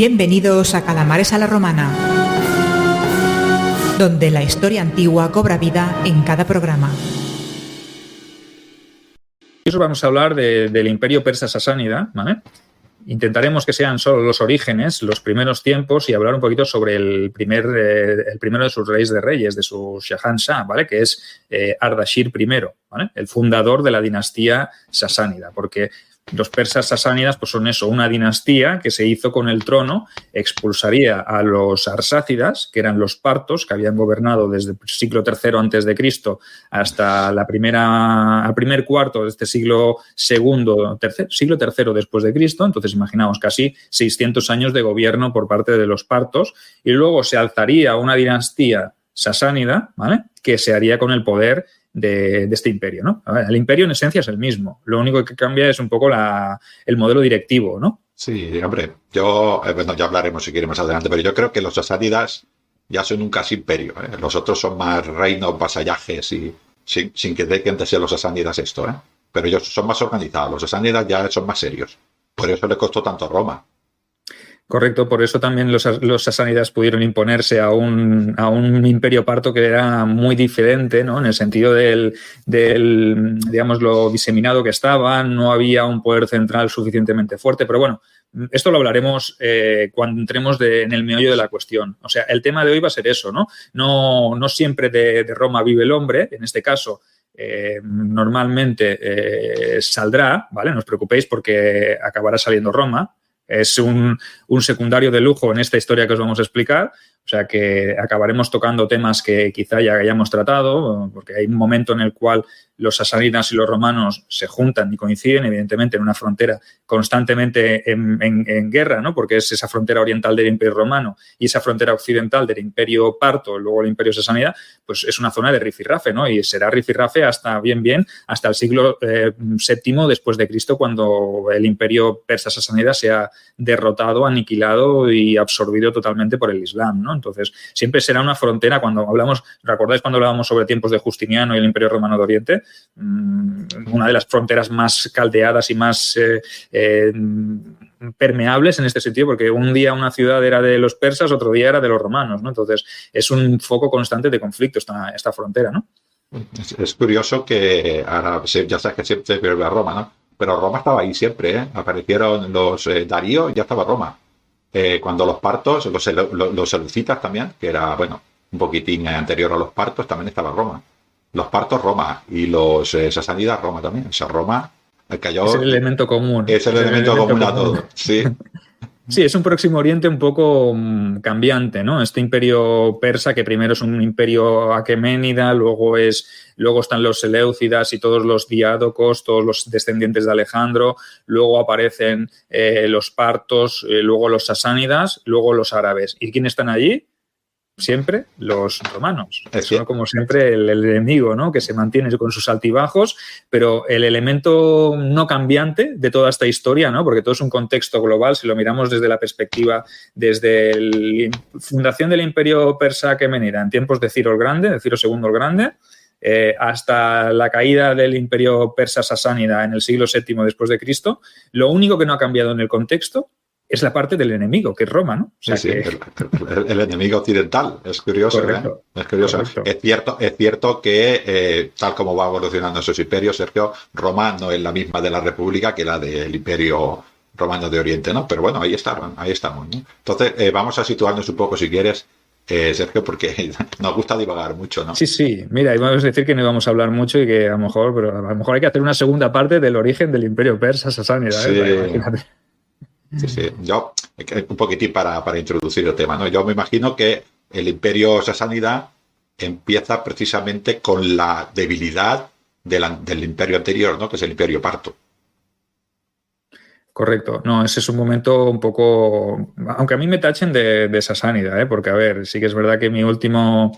Bienvenidos a Calamares a la Romana, donde la historia antigua cobra vida en cada programa. Hoy vamos a hablar del Imperio Persa Sasánida, ¿vale? Intentaremos que sean solo los orígenes, los primeros tiempos, y hablar un poquito sobre el primero de sus reyes de reyes, de su Shahan Shah, ¿vale? Que es Ardashir I, ¿vale? El fundador de la dinastía sasánida, porque los persas sasánidas pues son eso, una dinastía que se hizo con el trono, expulsaría a los arsácidas, que eran los partos, que habían gobernado desde el siglo III a.C. hasta el primer cuarto de este siglo siglo III después de Cristo. Entonces, imaginaos, casi 600 años de gobierno por parte de los partos, y luego se alzaría una dinastía sasánida, ¿vale? Que se haría con el poder de este imperio, ¿no? El imperio en esencia es el mismo, lo único que cambia es un poco el modelo directivo, ¿no? Sí, hombre, bueno, ya hablaremos si quieres más adelante, pero yo creo que los sasánidas ya son un casi imperio, ¿eh? Los otros son más reinos, vasallajes y sin que dejen de ser los sasánidas esto, ¿eh? Pero ellos son más organizados, los sasánidas ya son más serios, por eso le costó tanto a Roma. Correcto, por eso también los sasánidas pudieron imponerse a un imperio parto que era muy diferente, ¿no? En el sentido del digamos, lo diseminado que estaban, no había un poder central suficientemente fuerte, pero bueno, esto lo hablaremos cuando entremos en el meollo de la cuestión. O sea, el tema de hoy va a ser eso, ¿no? No siempre de Roma vive el hombre, en este caso normalmente saldrá, ¿vale? No os preocupéis porque acabará saliendo Roma. Es un secundario de lujo en esta historia que os vamos a explicar, o sea que acabaremos tocando temas que quizá ya hayamos tratado, porque hay un momento en el cual los sasánidas y los romanos se juntan y coinciden, evidentemente, en una frontera constantemente en guerra, ¿no? Porque es esa frontera oriental del Imperio Romano y esa frontera occidental del Imperio Parto, luego el Imperio Sasánida, pues es una zona de rifirrafe, ¿no? Y será rifirrafe hasta hasta el siglo VII después de Cristo, cuando el Imperio Persa Sasánida se ha derrotado, aniquilado y absorbido totalmente por el Islam, ¿no? Entonces, siempre será una frontera. ¿Recordáis cuando hablábamos sobre tiempos de Justiniano y el Imperio Romano de Oriente? Una de las fronteras más caldeadas y más permeables en este sentido, porque un día una ciudad era de los persas, otro día era de los romanos, ¿no? Entonces, es un foco constante de conflicto esta frontera, ¿no? Es curioso que ahora ya sabes que siempre vuelve a Roma, ¿no? Pero Roma estaba ahí siempre, ¿eh? Aparecieron los Darío, ya estaba Roma. Cuando los partos, los seleucitas también, que era, bueno, un poquitín anterior a los partos, también estaba Roma. Los partos, Roma, y los sasánidas, Roma también. O sea, Roma cayó. Es el elemento común. Es el elemento común a todo, sí. Sí, es un Próximo Oriente un poco cambiante, ¿no? Este imperio persa, que primero es un imperio aqueménida, luego están los seleucidas y todos los diádocos, todos los descendientes de Alejandro, luego aparecen los partos, luego los sasánidas, luego los árabes. ¿Y quiénes están allí? Siempre los romanos. Son como siempre el enemigo, ¿no? Que se mantiene con sus altibajos, pero el elemento no cambiante de toda esta historia, ¿no? Porque todo es un contexto global, si lo miramos desde la perspectiva, desde la fundación del Imperio Persa Aquemenida en tiempos de Ciro el Grande, de Ciro II el Grande, hasta la caída del Imperio Persa Sasánida en el siglo VII después de Cristo, lo único que no ha cambiado en el contexto es la parte del enemigo, que es Roma, ¿no? O sea, sí, el enemigo occidental. Es curioso, correcto, ¿eh? Es curioso. Correcto. Es cierto que, tal como va evolucionando esos imperios, Sergio, Roma no es la misma de la República que la del Imperio Romano de Oriente, ¿no? Pero bueno, ahí estamos, ¿no? Entonces, vamos a situarnos un poco, si quieres, Sergio, porque nos gusta divagar mucho, ¿no? Sí. Mira, íbamos a decir que no íbamos a hablar mucho y que a lo mejor hay que hacer una segunda parte del origen del Imperio Persa Sasánida, ¿eh? Sí. Sí. Yo, un poquitín para introducir el tema, ¿no? Yo me imagino que el imperio sasánida empieza precisamente con la debilidad del imperio anterior, ¿no? Que es el imperio parto. Correcto. No, ese es un momento un poco... Aunque a mí me tachen de sasánida, ¿eh? Porque, a ver, sí que es verdad que mi último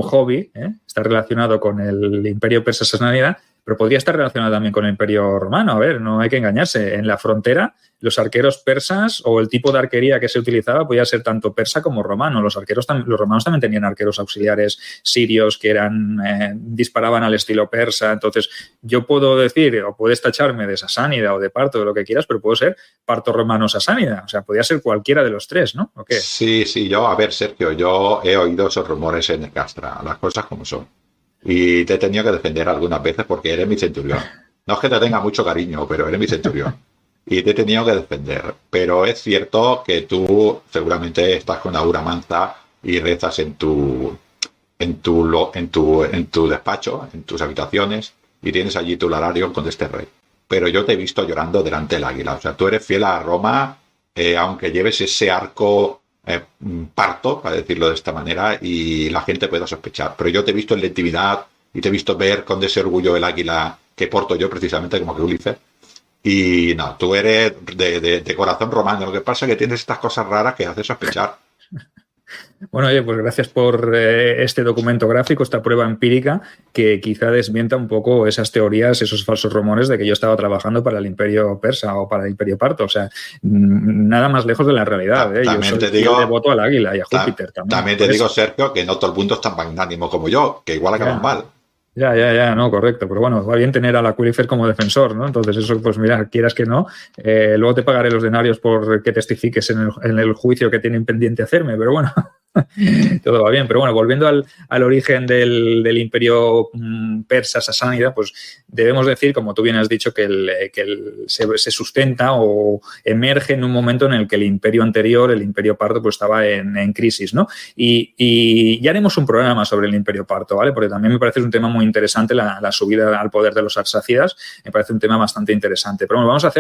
hobby está relacionado con el Imperio Persa Sasánida, pero podría estar relacionado también con el Imperio Romano. A ver, no hay que engañarse. En la frontera, los arqueros persas o el tipo de arquería que se utilizaba podía ser tanto persa como romano. Los romanos también tenían arqueros auxiliares sirios que disparaban al estilo persa. Entonces, yo puedo decir, o puedes tacharme de sasánida o de parto, de lo que quieras, pero puedo ser parto romano sasánida. O sea, podría ser cualquiera de los tres, ¿no? ¿O qué? Sí, a ver, Sergio, yo he oído esos rumores en el Castra, las cosas como son. Y te he tenido que defender algunas veces porque eres mi centurión. No es que te tenga mucho cariño, pero eres mi centurión. Y te he tenido que defender. Pero es cierto que tú seguramente estás con aura manza y rezas en tu despacho, en tus habitaciones, y tienes allí tu larario con este rey. Pero yo te he visto llorando delante del águila. O sea, tú eres fiel a Roma, aunque lleves ese arco parto, para decirlo de esta manera, y la gente pueda sospechar. Pero yo te he visto en la intimidad y te he visto ver con ese orgullo el águila que porto yo precisamente como que Ulises. Y no, tú eres de corazón romano. Lo que pasa es que tienes estas cosas raras que hacen sospechar. Bueno, oye, pues gracias por este documento gráfico, esta prueba empírica que quizá desmienta un poco esas teorías, esos falsos rumores de que yo estaba trabajando para el Imperio Persa o para el Imperio Parto. O sea, nada más lejos de la realidad. Yo soy devoto al águila y a Júpiter también. También te digo, Sergio, que no todo el mundo es tan magnánimo como yo, que igual acaban mal. Ya, no, correcto. Pero bueno, va bien tener al Aquifer como defensor, ¿no? Entonces eso, pues mira, quieras que no, luego te pagaré los denarios por que testifiques en el juicio que tienen pendiente hacerme, pero bueno, todo va bien. Pero bueno, volviendo al origen del imperio persa sasánida, pues debemos decir, como tú bien has dicho, que se sustenta o emerge en un momento en el que el imperio anterior, el imperio parto, pues estaba en crisis, ¿no? Y ya haremos un programa sobre el imperio parto, ¿vale? Porque también me parece un tema muy interesante la subida al poder de los arsácidas, me parece un tema bastante interesante. Pero bueno, vamos a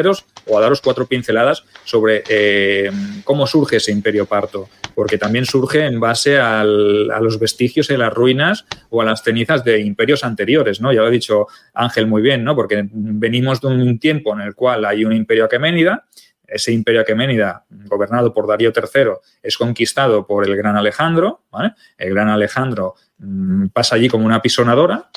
daros 4 pinceladas sobre cómo surge ese imperio parto, porque también surge en base a los vestigios y las ruinas o a las cenizas de imperios anteriores, ¿no? Ya lo ha dicho Ángel muy bien, ¿no? Porque venimos de un tiempo en el cual hay un imperio aqueménida. Ese imperio aqueménida, gobernado por Darío III, es conquistado por el gran Alejandro, ¿vale? El gran Alejandro pasa allí como una pisonadora,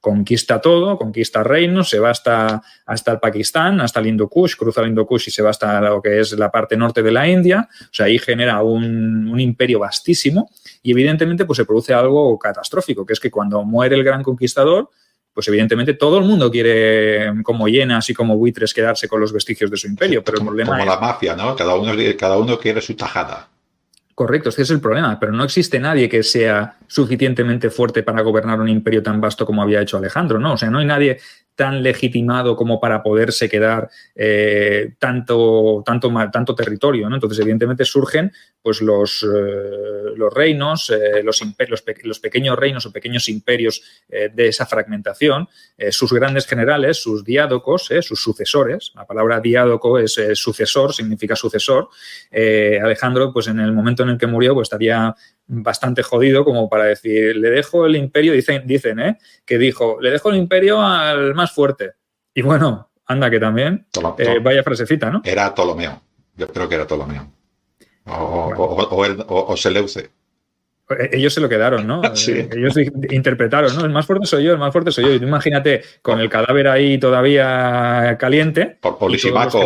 conquista todo, conquista reinos, se va hasta el Pakistán, hasta el Hindu Kush, cruza el Hindu Kush y se va hasta lo que es la parte norte de la India. O sea, ahí genera un imperio vastísimo y evidentemente pues se produce algo catastrófico, que es que cuando muere el gran conquistador, pues evidentemente todo el mundo quiere, como hienas y como buitres, quedarse con los vestigios de su imperio. Pero el problema como la mafia, ¿no? Cada uno quiere su tajada. Correcto, este es el problema, pero no existe nadie que sea suficientemente fuerte para gobernar un imperio tan vasto como había hecho Alejandro, ¿no? O sea, no hay nadie tan legitimado como para poderse quedar tanto territorio, ¿no? Entonces, evidentemente, surgen pues los reinos, los pequeños reinos o pequeños imperios de esa fragmentación, sus grandes generales, sus diádocos, sus sucesores. La palabra diádoco es sucesor, significa sucesor. Alejandro, pues en el momento en el que murió, pues estaría bastante jodido como para decir, le dejo el imperio, dicen que dijo, le dejo el imperio al más fuerte. Y bueno, anda que también, vaya frasecita, ¿no? Era Ptolomeo, yo creo que era Ptolomeo. O Seleuce. Ellos se lo quedaron, ¿no? Sí. Ellos interpretaron, ¿no? El más fuerte soy yo, el más fuerte soy yo. Y tú imagínate, con el cadáver ahí todavía caliente. Por Lisímaco,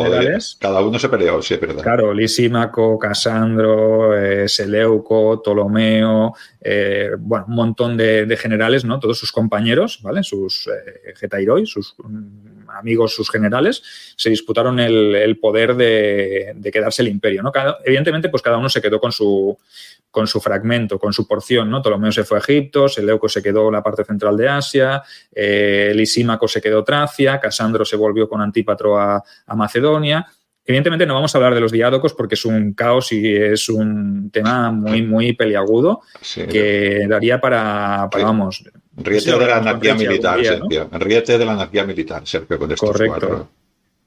cada uno se peleó, sí, es verdad. Claro, Lisímaco, Casandro, Seleuco, Ptolomeo, bueno, un montón de generales, ¿no? Todos sus compañeros, ¿vale? Sus getairoi, sus amigos, sus generales, se disputaron el poder de quedarse el imperio, ¿no? Evidentemente, pues cada uno se quedó con su fragmento, con su porción, ¿no? Ptolomeo se fue a Egipto, Seleuco se quedó en la parte central de Asia, Lisímaco se quedó Tracia, Casandro se volvió con Antípatro a Macedonia. Evidentemente no vamos a hablar de los diádocos porque es un caos y es un tema muy, muy peliagudo, sí, que daría para vamos... Ríete de la anarquía militar, Sergio. Ríete de la anarquía militar, Sergio, con estos Correcto. 4.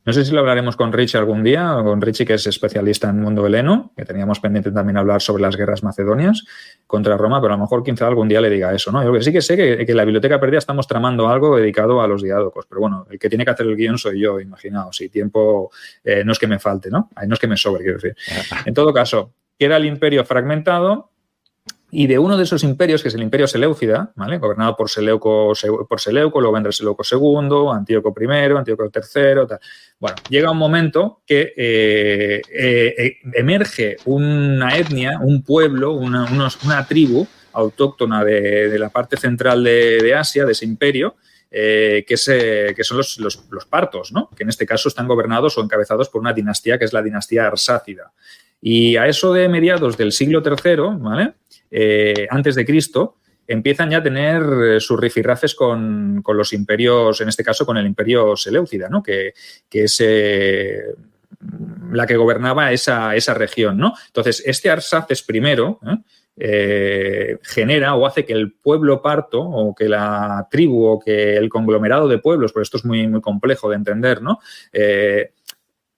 No sé si lo hablaremos con Richie algún día, o con Richie, que es especialista en el mundo heleno, que teníamos pendiente también hablar sobre las guerras macedonias contra Roma, pero a lo mejor quizá algún día le diga eso, ¿no? Yo sí que sé que en la Biblioteca Perdida estamos tramando algo dedicado a los diádocos, pero bueno, el que tiene que hacer el guión soy yo, imaginaos, y tiempo no es que me falte, ¿no? No es que me sobre, quiero decir. En todo caso, queda el imperio fragmentado. Y de uno de esos imperios, que es el Imperio Seleucida, ¿vale? Gobernado por Seleuco, luego vendrá Seleuco II, Antíoco I, Antíoco III, tal. Bueno, llega un momento que emerge una etnia, un pueblo, una tribu autóctona de la parte central de Asia, de ese imperio, que son los partos, ¿no? Que en este caso están gobernados o encabezados por una dinastía que es la dinastía arsácida. Y a eso de mediados del siglo III, ¿vale? Antes de Cristo, empiezan ya a tener sus rifirrafes con los imperios, en este caso con el imperio Seleucida, ¿no? Que es la que gobernaba esa región, ¿no? Entonces, este Arsaces I genera o hace que el pueblo parto o que la tribu o que el conglomerado de pueblos, pero esto es muy, muy complejo de entender, ¿no?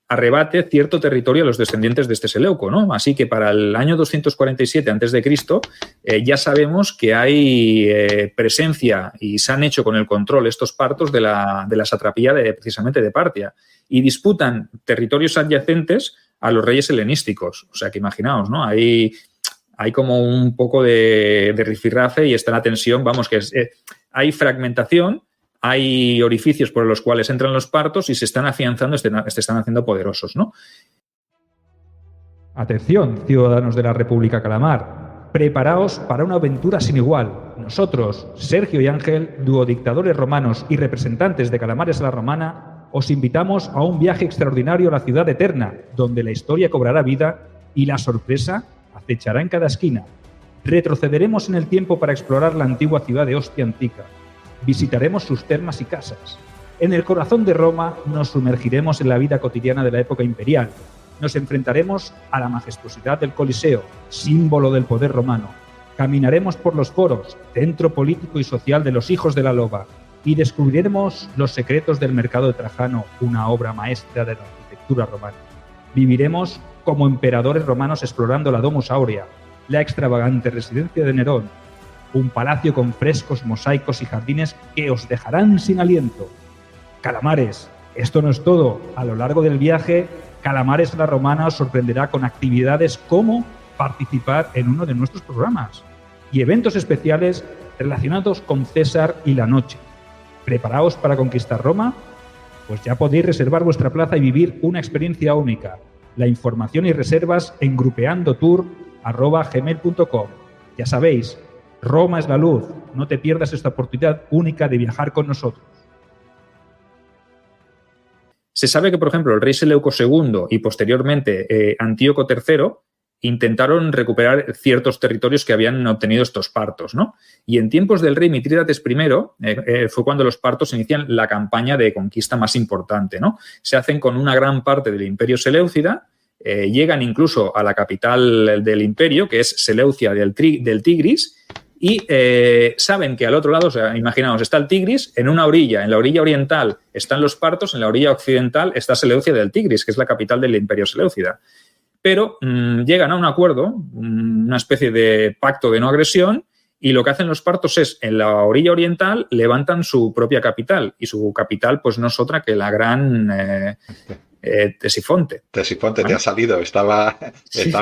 Arrebate cierto territorio a los descendientes de este Seleuco, ¿no? Así que para el año 247 a.C. Ya sabemos que hay presencia y se han hecho con el control estos partos de la satrapía precisamente de Partia y disputan territorios adyacentes a los reyes helenísticos. O sea, que imaginaos, ¿no? Hay como un poco de rifirrafe y está la tensión, vamos, que hay fragmentación. Hay orificios por los cuales entran los partos y se están afianzando, se están haciendo poderosos, ¿no? Atención, ciudadanos de la República Calamar. Preparaos para una aventura sin igual. Nosotros, Sergio y Ángel, duodictadores romanos y representantes de Calamares a la Romana, os invitamos a un viaje extraordinario a la ciudad eterna, donde la historia cobrará vida y la sorpresa acechará en cada esquina. Retrocederemos en el tiempo para explorar la antigua ciudad de Ostia Antica. Visitaremos sus termas y casas. En el corazón de Roma nos sumergiremos en la vida cotidiana de la época imperial. Nos enfrentaremos a la majestuosidad del Coliseo, símbolo del poder romano. Caminaremos por los foros, centro político y social de los hijos de la loba, y descubriremos los secretos del mercado de Trajano, una obra maestra de la arquitectura romana. Viviremos como emperadores romanos explorando la Domus Aurea, la extravagante residencia de Nerón, un palacio con frescos, mosaicos y jardines que os dejarán sin aliento. Calamares, esto no es todo. A lo largo del viaje, Calamares a la Romana os sorprenderá con actividades como participar en uno de nuestros programas y eventos especiales relacionados con César y la noche. ¿Preparaos para conquistar Roma? Pues ya podéis reservar vuestra plaza y vivir una experiencia única. La información y reservas en grupeandotour@gmail.com. Ya sabéis, Roma es la luz. No te pierdas esta oportunidad única de viajar con nosotros. Se sabe que, por ejemplo, el rey Seleuco II y posteriormente Antíoco III intentaron recuperar ciertos territorios que habían obtenido estos partos, ¿no? Y en tiempos del rey Mitrídates I fue cuando los partos inician la campaña de conquista más importante, ¿no? Se hacen con una gran parte del imperio Seleucida, llegan incluso a la capital del imperio, que es Seleucia del Tigris, y saben que al otro lado, o sea, imaginaos, está el Tigris, en la orilla oriental están los partos, en la orilla occidental está Seleucia del Tigris, que es la capital del imperio Seleucida. Pero llegan a un acuerdo, una especie de pacto de no agresión, y lo que hacen los partos es, en la orilla oriental, levantan su propia capital, y su capital pues no es otra que la gran Tesifonte. Tesifonte, ¿vale? Te ha salido, estaba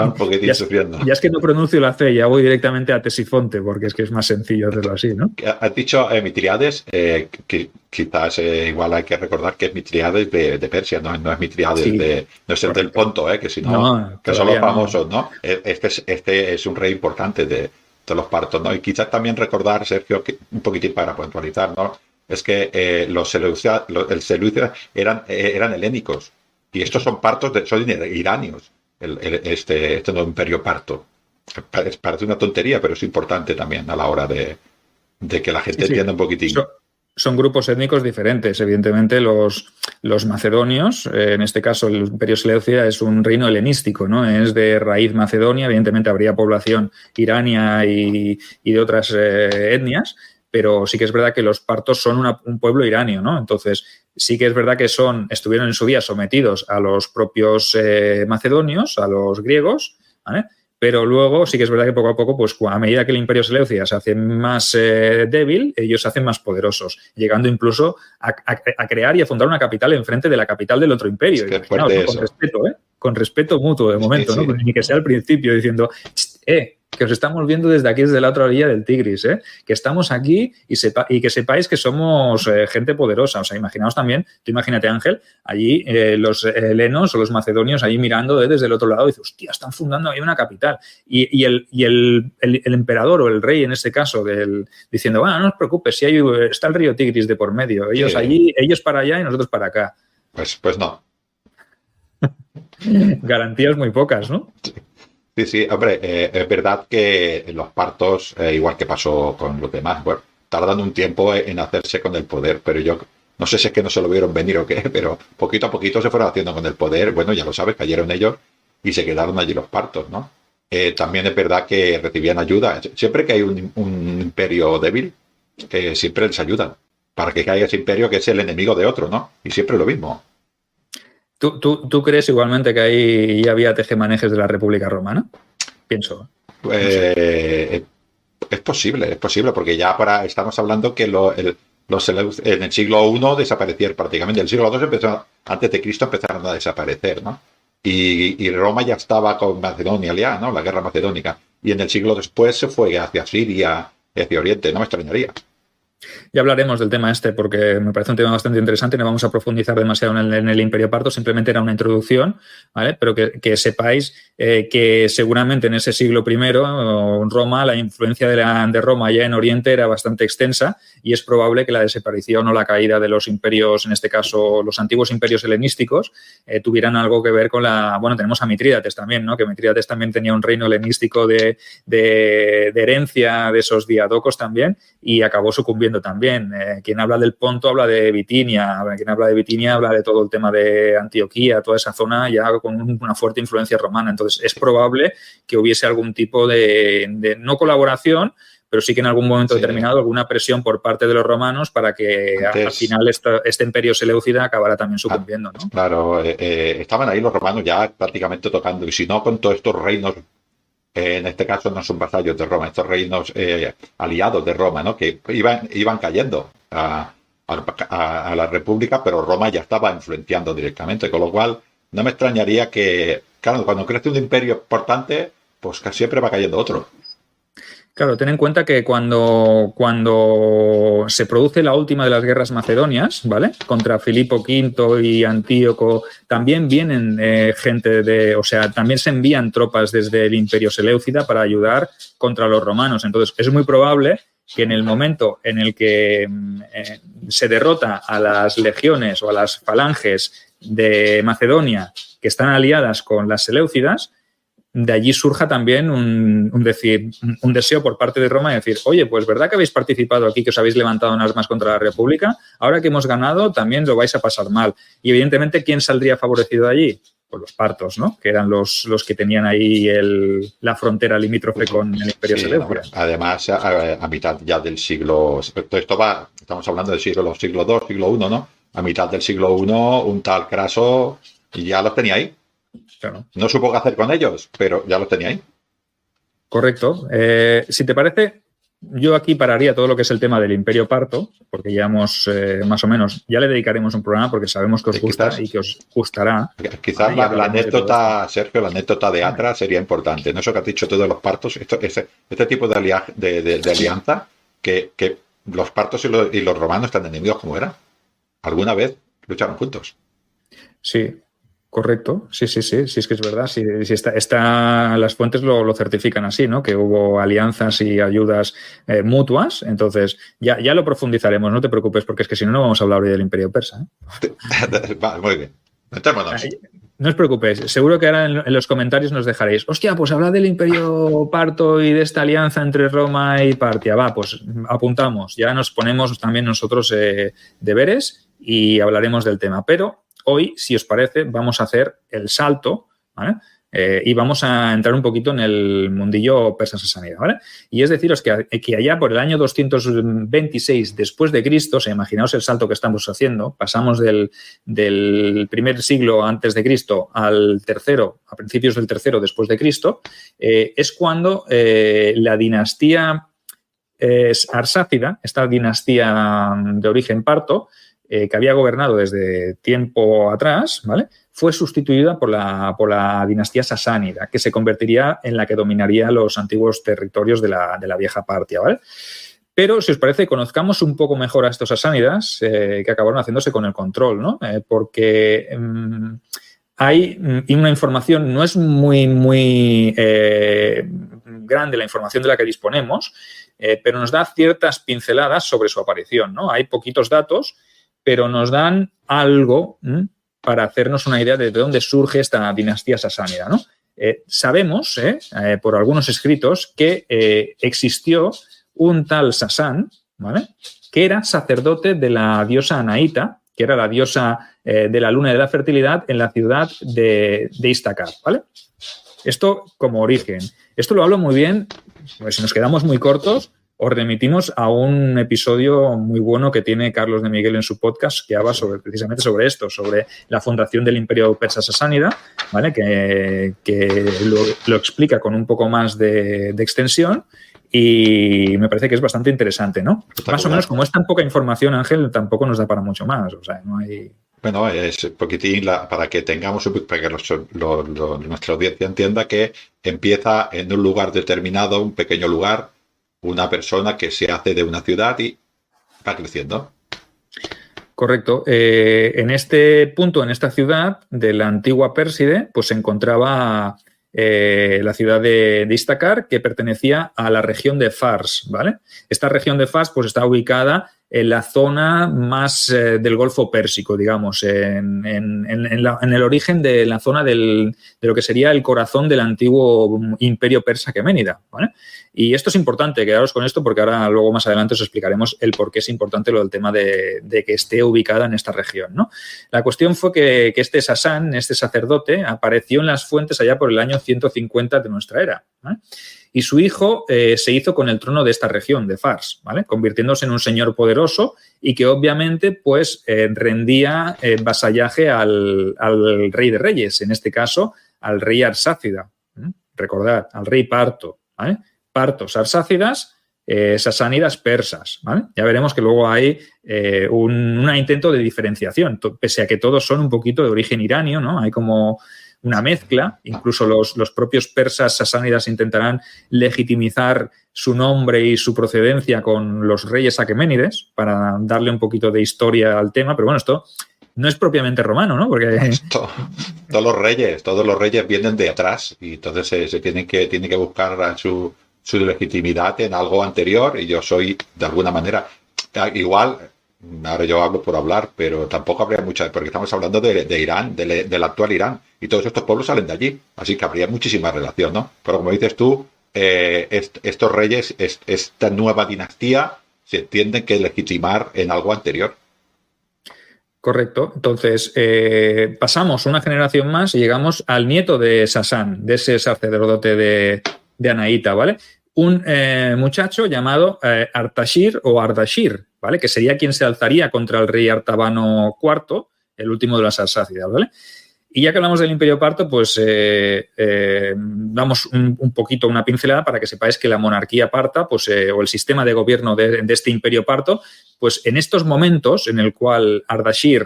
un poquitín sufriendo. Ya es que no pronuncio la C, ya voy directamente a Tesifonte, porque es que es más sencillo hacerlo así, ¿no? Has dicho Mitríades, que quizás igual hay que recordar que es Mitríades de Persia, no es Mitríades no es el del Ponto, que si no, que son los famosos, ¿no? Este es un rey importante de los partos, ¿no? Y quizás también recordar, Sergio, que un poquitín para puntualizar, ¿no? Es que los Seleucidas eran helénicos. Y estos son partos, son iranios, este nuevo imperio parto. Parece una tontería, pero es importante también a la hora de que la gente entienda un poquitín. Son grupos étnicos diferentes. Evidentemente, los macedonios, en este caso el imperio Seleucida, es un reino helenístico, ¿no? Es de raíz macedonia. Evidentemente, habría población irania y de otras etnias, pero sí que es verdad que los partos son un pueblo iranio, ¿no? Entonces, sí que es verdad que estuvieron en su día sometidos a los propios macedonios, a los griegos, ¿vale? Pero luego sí que es verdad que poco a poco, pues a medida que el imperio Seleucida se hace más débil, ellos se hacen más poderosos, llegando incluso a crear y a fundar una capital enfrente de la capital del otro imperio. Es que con respeto, con respeto mutuo de momento, sí, ¿no? Sí. Ni que sea al principio diciendo, que os estamos viendo desde aquí, desde la otra orilla del Tigris, que estamos aquí y que sepáis que somos gente poderosa. O sea, imaginaos también, tú imagínate, Ángel, allí los helenos o los macedonios allí mirando desde el otro lado y dices, hostia, están fundando ahí una capital. Y el emperador o el rey, en este caso, diciendo, bueno, no os preocupes, si está el río Tigris de por medio, ellos allí, ellos para allá y nosotros para acá. Pues no. Garantías muy pocas, ¿no? Sí, hombre, es verdad que los partos, igual que pasó con los demás, bueno, tardan un tiempo en hacerse con el poder, pero yo no sé si es que no se lo vieron venir o qué, pero poquito a poquito se fueron haciendo con el poder. Bueno, ya lo sabes, cayeron ellos y se quedaron allí los partos, ¿no? También es verdad que recibían ayuda. Siempre que hay un imperio débil, siempre les ayudan para que caiga ese imperio que es el enemigo de otro, ¿no? Y siempre lo mismo. ¿Tú crees igualmente que ahí ya había tejemanejes de la República Romana? Pienso. No sé. Es posible, porque ya estamos hablando que en el siglo I desaparecieron prácticamente. En el siglo II antes de Cristo empezaron a desaparecer, ¿no? Y Roma ya estaba con Macedonia aliada, ¿no? La guerra macedónica. Y en el siglo después se fue hacia Siria, hacia Oriente, no me extrañaría. Ya hablaremos del tema porque me parece un tema bastante interesante y no vamos a profundizar demasiado en el Imperio Parto, simplemente era una introducción, ¿vale? Pero que sepáis que seguramente en ese siglo I, Roma, la influencia de Roma ya en Oriente era bastante extensa y es probable que la desaparición o la caída de los imperios, en este caso los antiguos imperios helenísticos, tuvieran algo que ver con bueno, tenemos a Mitrídates también, ¿no? Que Mitrídates también tenía un reino helenístico de herencia de esos diadocos también y acabó sucumbiendo también. Quien habla del Ponto habla de Bitinia, quien habla de Bitinia habla de todo el tema de Antioquía, toda esa zona ya con una fuerte influencia romana. Entonces, es probable que hubiese algún tipo de no colaboración, pero sí que en algún momento determinado alguna presión por parte de los romanos para que al final este imperio seleucida acabara también sucumbiendo, ¿no? Claro, estaban ahí los romanos ya prácticamente tocando, y si no, con todos estos reinos, en este caso no son vasallos de Roma, estos reinos aliados de Roma, ¿no? Que iban cayendo a la República, pero Roma ya estaba influenciando directamente, con lo cual no me extrañaría que, claro, cuando crece un imperio importante, pues casi siempre va cayendo otro. Claro, ten en cuenta que cuando se produce la última de las guerras macedonias, ¿vale? Contra Filipo V y Antíoco, también vienen también se envían tropas desde el Imperio Seleucida para ayudar contra los romanos. Entonces, es muy probable que en el momento en el que se derrota a las legiones o a las falanges de Macedonia que están aliadas con las seleucidas, de allí surja también un deseo por parte de Roma de decir, oye, pues ¿verdad que habéis participado aquí, que os habéis levantado en armas contra la República? Ahora que hemos ganado, también lo vais a pasar mal. Y evidentemente, ¿quién saldría favorecido de allí? Pues los partos, ¿no? Que eran los que tenían ahí la frontera limítrofe con el Imperio Seleucida. Además, a mitad ya del siglo... Estamos hablando del siglo II, siglo I, ¿no? A mitad del siglo I, un tal Craso ya los tenía ahí. Claro. No supo qué hacer con ellos, pero ya los tenía ahí. Correcto. Si te parece, yo aquí pararía todo lo que es el tema del Imperio Parto, porque ya hemos más o menos, ya le dedicaremos un programa porque sabemos que os gusta y que os gustará. Quizás la anécdota, Sergio, la anécdota de Atra sería importante. No eso que has dicho todos los partos, este tipo de alianza, que los partos y los romanos tan enemigos como eran, alguna vez lucharon juntos. Sí. Correcto, sí, es que es verdad, sí, las fuentes lo certifican así, ¿no? Que hubo alianzas y ayudas mutuas, entonces ya lo profundizaremos, no te preocupes, porque es que si no vamos a hablar hoy del Imperio Persa. Vale, muy bien. Metémonos. No os preocupéis, seguro que ahora en los comentarios nos dejaréis, hostia, pues habla del Imperio Parto y de esta alianza entre Roma y Partia, va, pues apuntamos, ya nos ponemos también nosotros deberes y hablaremos del tema, pero hoy, si os parece, vamos a hacer el salto, ¿vale? Y vamos a entrar un poquito en el mundillo persa-sasánida, ¿vale? Y es deciros que allá por el año 226 después de Cristo, o sea, imaginaos el salto que estamos haciendo, pasamos del primer siglo antes de Cristo al tercero, a principios del tercero después de Cristo, es cuando la dinastía arsátida, esta dinastía de origen parto, que había gobernado desde tiempo atrás, ¿vale?, fue sustituida por la dinastía sasánida, que se convertiría en la que dominaría los antiguos territorios de la vieja Partia, ¿vale? Pero, si os parece, conozcamos un poco mejor a estos sasánidas que acabaron haciéndose con el control, ¿no? Porque hay una información, no es muy grande la información de la que disponemos, pero nos da ciertas pinceladas sobre su aparición, ¿no? Hay poquitos datos, pero nos dan algo para hacernos una idea de dónde surge esta dinastía sasánida, ¿no? Sabemos, por algunos escritos, que existió un tal Sasán, ¿vale?, que era sacerdote de la diosa Anaíta, que era la diosa de la luna y de la fertilidad en la ciudad de Istakar, ¿vale? Esto como origen. Esto lo hablo muy bien, pues si nos quedamos muy cortos, os remitimos a un episodio muy bueno que tiene Carlos de Miguel en su podcast que habla precisamente sobre esto, sobre la fundación del Imperio Persa Sasánida, ¿vale?, que lo explica con un poco más de extensión y me parece que es bastante interesante, ¿no? Más o menos, como es tan poca información, Ángel, tampoco nos da para mucho más, o sea, no hay... Bueno, es poquitín para que tengamos, para que nuestra audiencia entienda que empieza en un lugar determinado, un pequeño lugar, una persona que se hace de una ciudad y va creciendo. Correcto. En este punto, en esta ciudad de la antigua Pérside, pues se encontraba la ciudad de Istakar, que pertenecía a la región de Fars, ¿vale? Esta región de Fars pues está ubicada en la zona más del Golfo Pérsico, digamos, en el origen de la zona de lo que sería el corazón del antiguo imperio persa aqueménida, ¿vale? Y esto es importante, quedaros con esto porque ahora luego más adelante os explicaremos el por qué es importante lo del tema de que esté ubicada en esta región, ¿no? La cuestión fue que este Sasán, este sacerdote, apareció en las fuentes allá por el año 150 de nuestra era, ¿vale? Y su hijo se hizo con el trono de esta región, de Fars, ¿vale?, convirtiéndose en un señor poderoso y que obviamente pues rendía vasallaje al rey de reyes, en este caso al rey Arsácida. Recordad, al rey Parto, ¿vale? Partos, arsácidas, sasánidas, persas, ¿vale? Ya veremos que luego hay un intento de diferenciación, pese a que todos son un poquito de origen iranio, ¿no? Hay como una mezcla, incluso los propios persas sasánidas intentarán legitimizar su nombre y su procedencia con los reyes aqueménides para darle un poquito de historia al tema, pero bueno, esto no es propiamente romano, ¿no? Porque todos los reyes vienen de atrás y entonces se tienen que buscar su legitimidad en algo anterior y yo soy, de alguna manera, igual... Ahora yo hablo por hablar, pero tampoco habría mucha, porque estamos hablando de Irán, del actual Irán, y todos estos pueblos salen de allí, así que habría muchísima relación, ¿no? Pero como dices tú, estos reyes, esta nueva dinastía, se tienen que legitimar en algo anterior. Correcto. Entonces, pasamos una generación más y llegamos al nieto de Sasán, de ese sacerdote de Anaíta, ¿vale? Un muchacho llamado Artashir o Ardashir, ¿vale?, que sería quien se alzaría contra el rey Artabano IV, el último de las Arsácidas, ¿vale? Y ya que hablamos del Imperio Parto, pues damos un poquito una pincelada para que sepáis que la monarquía parta, pues, o el sistema de gobierno de este Imperio Parto, pues en estos momentos en el cual Ardashir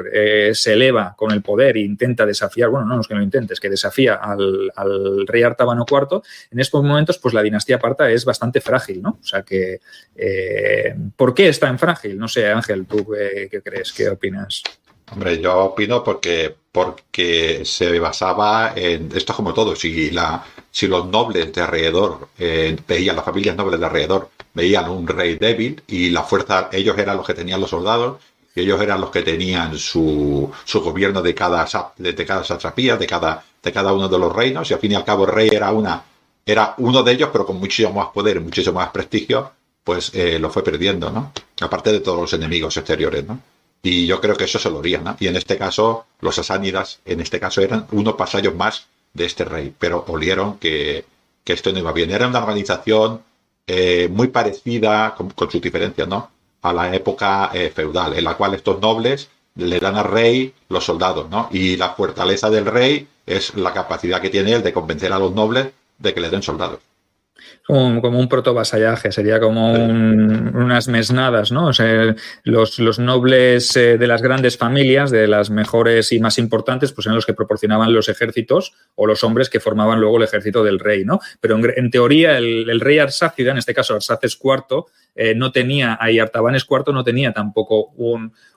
se eleva con el poder e intenta desafiar, bueno, no es que lo intente, es que desafía al rey Artabano IV, en estos momentos pues la dinastía parta es bastante frágil, ¿no? O sea que, ¿por qué es tan frágil? No sé, Ángel, ¿tú qué crees? ¿Qué opinas? Hombre, yo opino porque se basaba en esto es como todo. Si los nobles de alrededor veían, las familias nobles de alrededor veían un rey débil y la fuerza, ellos eran los que tenían los soldados y ellos eran los que tenían su gobierno de cada satrapía, de cada uno de los reinos, y al fin y al cabo el rey era uno de ellos, pero con muchísimo más poder, muchísimo más prestigio, pues lo fue perdiendo, ¿no? Aparte de todos los enemigos exteriores, ¿no? Y yo creo que eso se lo harían, ¿no? Y en este caso, los sasánidas, en este caso, eran unos vasallos más de este rey, pero olieron que esto no iba bien. Era una organización muy parecida, con sus diferencias, ¿no?, a la época feudal, en la cual estos nobles le dan al rey los soldados, ¿no? Y la fortaleza del rey es la capacidad que tiene él de convencer a los nobles de que le den soldados. Como un protovasallaje, sería como unas mesnadas, ¿no? O sea, los nobles de las grandes familias, de las mejores y más importantes, pues eran los que proporcionaban los ejércitos o los hombres que formaban luego el ejército del rey, ¿no? Pero en teoría el rey Arsácida, en este caso Arsaces IV, no tenía, y Artabanes IV no tenía tampoco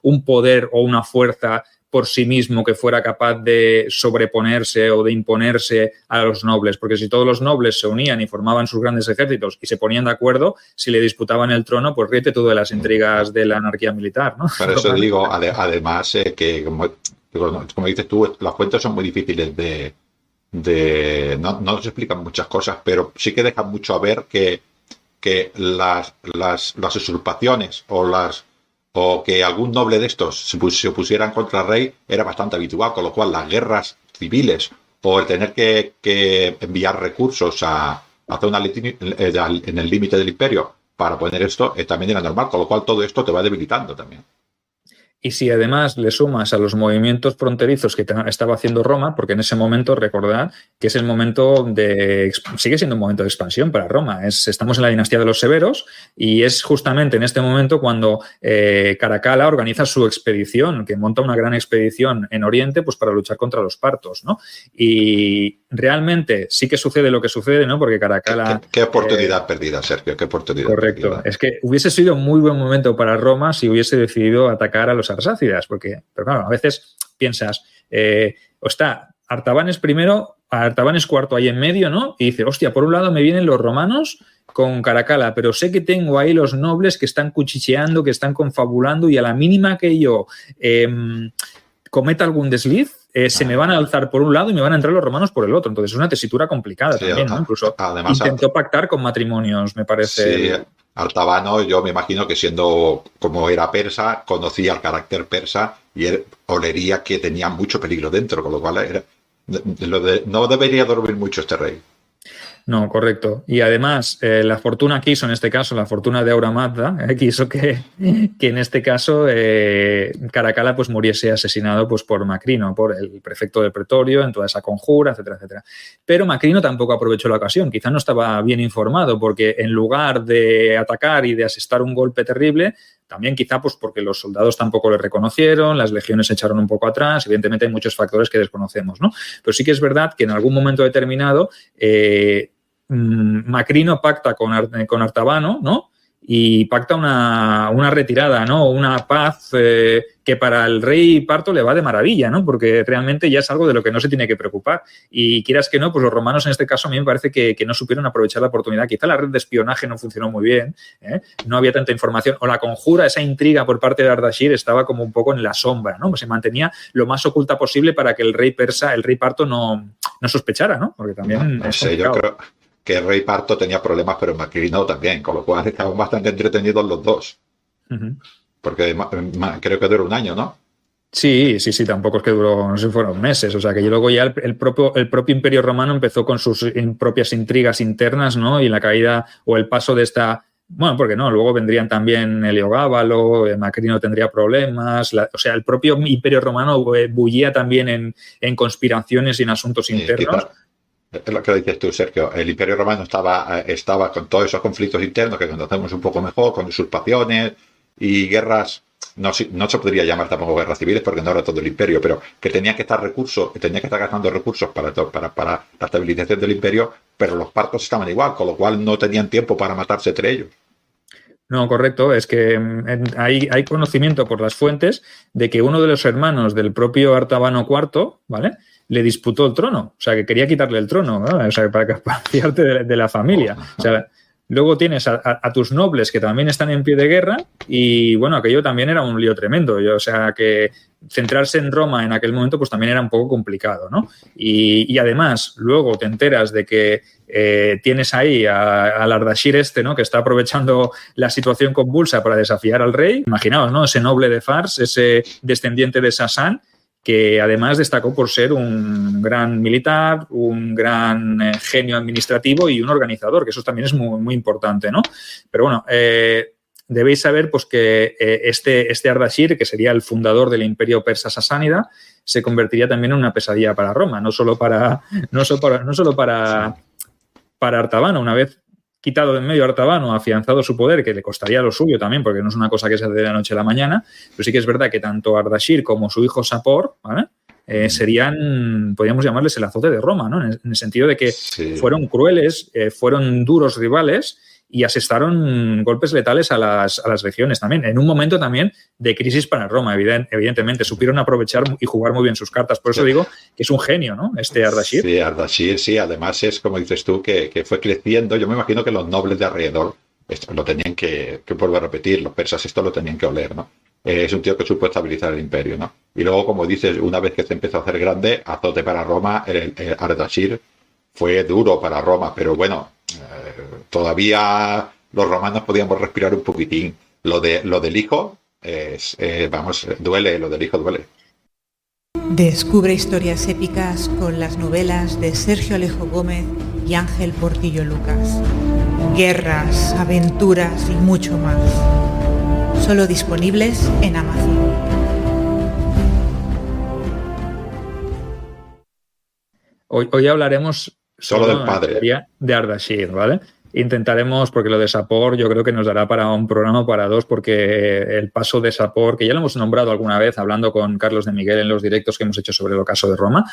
un poder o una fuerza por sí mismo que fuera capaz de sobreponerse o de imponerse a los nobles, porque si todos los nobles se unían y formaban sus grandes ejércitos y se ponían de acuerdo, si le disputaban el trono, pues ríete tú de las intrigas de la anarquía militar, ¿no? Por eso digo, además, que como dices tú, las fuentes son muy difíciles no nos explican muchas cosas, pero sí que dejan mucho a ver que las usurpaciones o que algún noble de estos se opusieran contra el rey era bastante habitual, con lo cual las guerras civiles o el tener que enviar recursos a zona en el límite del imperio para poner esto también era normal, con lo cual todo esto te va debilitando también. Y si además le sumas a los movimientos fronterizos que estaba haciendo Roma, porque en ese momento, recordad que es el momento sigue siendo un momento de expansión para Roma. Estamos en la dinastía de los Severos y es justamente en este momento cuando Caracalla organiza su expedición, que monta una gran expedición en Oriente pues para luchar contra los partos, ¿no? Y realmente sí que sucede lo que sucede, ¿no? Porque Caracalla... ¿Qué oportunidad perdida, Sergio? ¿Qué oportunidad correcto. perdida? Es que hubiese sido un muy buen momento para Roma si hubiese decidido atacar a los arsácidas, pero claro, a veces piensas, está Artabanes primero, Artabanes IV ahí en medio, ¿no? Y dice, hostia, por un lado me vienen los romanos con Caracalla, pero sé que tengo ahí los nobles que están cuchicheando, que están confabulando y a la mínima que yo cometa algún desliz, se me van a alzar por un lado y me van a entrar los romanos por el otro. Entonces es una tesitura complicada también, ¿no? Incluso además, intentó pactar con matrimonios, me parece. Sí, Artabano, yo me imagino que siendo como era persa, conocía el carácter persa y él olería que tenía mucho peligro dentro, con lo cual no debería dormir mucho este rey. No, correcto. Y además, la fortuna quiso, en este caso, la fortuna de Aura Mazda, quiso que en este caso Caracalla pues muriese asesinado pues por Macrino, por el prefecto del pretorio, en toda esa conjura, etcétera, etcétera. Pero Macrino tampoco aprovechó la ocasión, quizá no estaba bien informado, porque en lugar de atacar y de asestar un golpe terrible, también quizá pues porque los soldados tampoco le reconocieron, las legiones se echaron un poco atrás, evidentemente hay muchos factores que desconocemos, ¿no? Pero sí que es verdad que en algún momento determinado Macrino pacta con Artabano, ¿no? Y pacta una retirada, ¿no? Una paz que para el rey parto le va de maravilla, ¿no? Porque realmente ya es algo de lo que no se tiene que preocupar. Y quieras que no, pues los romanos en este caso a mí me parece que no supieron aprovechar la oportunidad. Quizá la red de espionaje no funcionó muy bien, no había tanta información. O la conjura, esa intriga por parte de Ardashir estaba como un poco en la sombra, ¿no? Se mantenía lo más oculta posible para que el rey persa, el rey parto no sospechara, ¿no? Porque también no sé, yo creo que el rey parto tenía problemas, pero Macrino también, con lo cual estaban bastante entretenidos los dos. Uh-huh. Porque creo que duró un año, ¿no? Sí, tampoco es que duró, no sé si fueron meses, o sea que luego ya el propio Imperio Romano empezó con sus propias intrigas internas, ¿no? Y la caída o el paso de esta... Bueno, porque no, luego vendrían también Heliogábalo, Macrino tendría problemas, o sea, el propio Imperio Romano bullía también en conspiraciones y en asuntos internos. Es lo que dices tú, Sergio. El Imperio Romano estaba con todos esos conflictos internos que conocemos un poco mejor, con usurpaciones y guerras. No se podría llamar tampoco guerras civiles porque no era todo el imperio, pero que tenía que estar gastando recursos para la estabilización del imperio, pero los partos estaban igual, con lo cual no tenían tiempo para matarse entre ellos. No, correcto. Es que hay conocimiento por las fuentes de que uno de los hermanos del propio Artabano IV, ¿vale?, le disputó el trono. O sea, que quería quitarle el trono, ¿no? O sea, para vaciarte de la familia. O sea, luego tienes a tus nobles que también están en pie de guerra y, bueno, aquello también era un lío tremendo. O sea, que centrarse en Roma en aquel momento pues también era un poco complicado, ¿no? Y además, luego te enteras de que tienes ahí al Ardashir ¿no? Que está aprovechando la situación convulsa para desafiar al rey. Imaginaos, ¿no? Ese noble de Fars, ese descendiente de Sasán, que además destacó por ser un gran militar, un gran genio administrativo y un organizador, que eso también es muy, muy importante, ¿no? Pero bueno, debéis saber pues, que este Ardashir, que sería el fundador del imperio persa sasánida, se convertiría también en una pesadilla para Roma, no solo para Artabano. Una vez quitado de en medio a Artabano, afianzado su poder, que le costaría lo suyo también, porque no es una cosa que se hace de la noche a la mañana, pero sí que es verdad que tanto Ardashir como su hijo Sapor, ¿vale? Serían, podríamos llamarles el azote de Roma, ¿no? En el sentido de que fueron crueles, fueron duros rivales y asestaron golpes letales a las regiones también, en un momento también de crisis para Roma, evidentemente. Supieron aprovechar y jugar muy bien sus cartas. Por eso digo que es un genio, ¿no? Este Ardashir. Sí, Ardashir, sí. Además es, como dices tú, que fue creciendo. Yo me imagino que los nobles de alrededor esto lo tenían que vuelvo a repetir, los persas esto lo tenían que oler, ¿no? Es un tío que supo estabilizar el imperio, ¿no? Y luego, como dices, una vez que se empezó a hacer grande, azote para Roma, el Ardashir fue duro para Roma, pero bueno, todavía los romanos podíamos respirar un poquitín. Lo del hijo, duele, lo del hijo duele. Descubre historias épicas con las novelas de Sergio Alejo Gómez y Ángel Portillo Lucas. Guerras, aventuras y mucho más. Solo disponibles en Amazon. Hoy hablaremos solo del padre de Ardashir, ¿vale? Intentaremos, porque lo de Sapor yo creo que nos dará para un programa para dos, porque el paso de Sapor, que ya lo hemos nombrado alguna vez hablando con Carlos de Miguel en los directos que hemos hecho sobre el ocaso de Roma,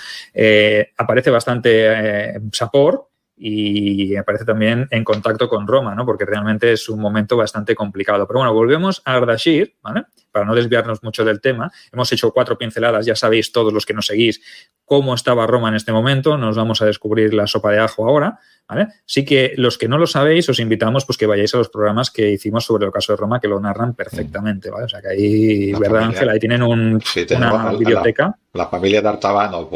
aparece bastante Sapor y aparece también en contacto con Roma, ¿no? Porque realmente es un momento bastante complicado. Pero bueno, volvemos a Ardashir, ¿vale? Para no desviarnos mucho del tema. Hemos hecho 4 pinceladas, ya sabéis todos los que nos seguís cómo estaba Roma en este momento. Nos vamos a descubrir la sopa de ajo ahora, ¿vale? Sí que los que no lo sabéis, os invitamos pues que vayáis a los programas que hicimos sobre el ocaso de Roma, que lo narran perfectamente, ¿vale? O sea que ahí, ¿verdad, Ángel? Ahí tienen una biblioteca. La familia de Artabano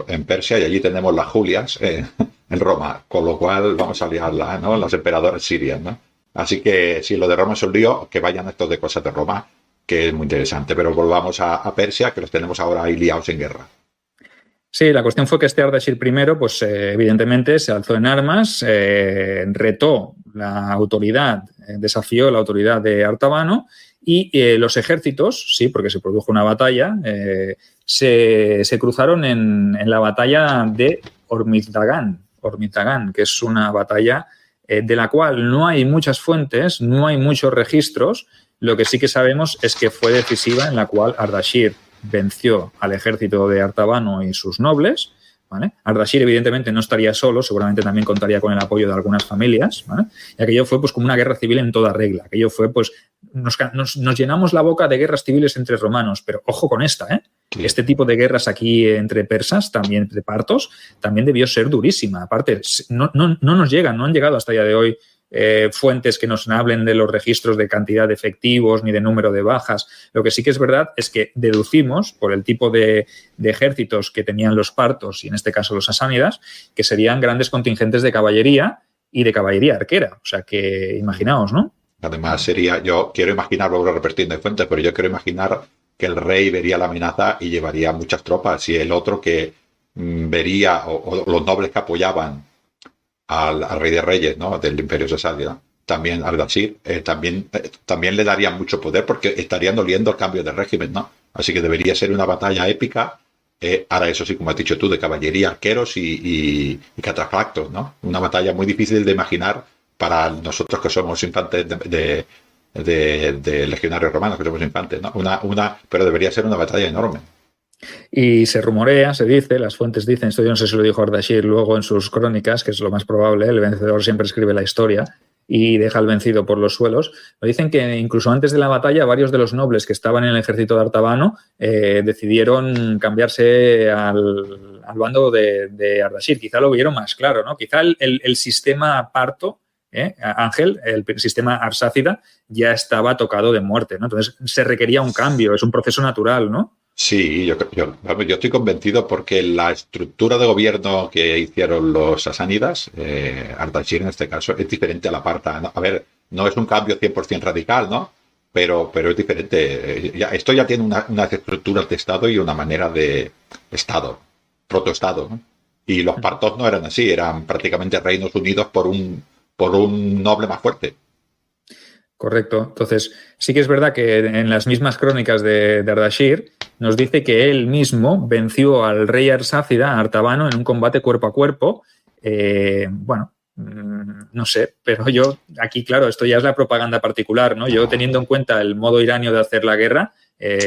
en Persia, y allí tenemos las Julias en Roma, con lo cual vamos a liarla, ¿no? Las emperadoras sirias, ¿no? Así que si lo de Roma es un lío, que vayan estos de cosas de Roma, que es muy interesante. Pero volvamos a Persia, que los tenemos ahora ahí liados en guerra. Sí, la cuestión fue que este Ardashir I, pues evidentemente se alzó en armas, retó la autoridad, desafió la autoridad de Artabano y los ejércitos, sí, porque se produjo una batalla, se cruzaron en la batalla de Hormizdagan, que es una batalla de la cual no hay muchas fuentes, no hay muchos registros. Lo que sí que sabemos es que fue decisiva, en la cual Ardashir venció al ejército de Artabano y sus nobles, ¿vale? Ardashir evidentemente no estaría solo, seguramente también contaría con el apoyo de algunas familias, ¿vale? Y aquello fue pues como una guerra civil en toda regla. Aquello fue pues nos llenamos la boca de guerras civiles entre romanos, pero ojo con esta, ¿eh? Sí. Este tipo de guerras aquí entre persas, también entre partos, también debió ser durísima. Aparte, no han llegado hasta el día de hoy fuentes que nos hablen de los registros de cantidad de efectivos ni de número de bajas. Lo que sí que es verdad es que deducimos, por el tipo de ejércitos que tenían los partos y en este caso los sasánidas, que serían grandes contingentes de caballería y de caballería arquera. O sea que imaginaos, ¿no? Además yo quiero imaginar, luego repitiendo de fuentes, pero yo quiero imaginar que el rey vería la amenaza y llevaría muchas tropas, y el otro que vería, o los nobles que apoyaban al rey de reyes, ¿no? Del imperio sasánida, también Ardashir, también le darían mucho poder, porque estarían oliendo el cambio de régimen, ¿no? Así que debería ser una batalla épica. Ahora, eso sí, como has dicho tú, de caballería, arqueros y catafractos, ¿no? Una batalla muy difícil de imaginar para nosotros que somos infantes de legionarios romanos, que somos infantes, ¿no? Pero debería ser una batalla enorme. Y se rumorea, se dice, las fuentes dicen, esto yo no sé si lo dijo Ardashir luego en sus crónicas, que es lo más probable, el vencedor siempre escribe la historia y deja al vencido por los suelos. Lo dicen que incluso antes de la batalla, varios de los nobles que estaban en el ejército de Artabano decidieron cambiarse al bando de Ardashir. Quizá lo vieron más claro, ¿no? Quizá el sistema parto, Ángel, el sistema arsácida, ya estaba tocado de muerte, ¿no? Entonces se requería un cambio, es un proceso natural, ¿no? Sí, yo estoy convencido, porque la estructura de gobierno que hicieron los sasánidas, Ardashir en este caso, es diferente a la parta, ¿no? A ver, no es un cambio 100% radical, ¿no? Pero es diferente. Esto ya tiene unas estructuras de Estado y una manera de Estado, protoestado, ¿no? Y los partos no eran así, eran prácticamente reinos unidos por un noble más fuerte. Correcto. Entonces, sí que es verdad que en las mismas crónicas de Ardashir nos dice que él mismo venció al rey arsácida, Artabano, en un combate cuerpo a cuerpo. no sé, pero yo aquí, claro, esto ya es la propaganda particular, ¿no? Yo teniendo en cuenta el modo iranio de hacer la guerra,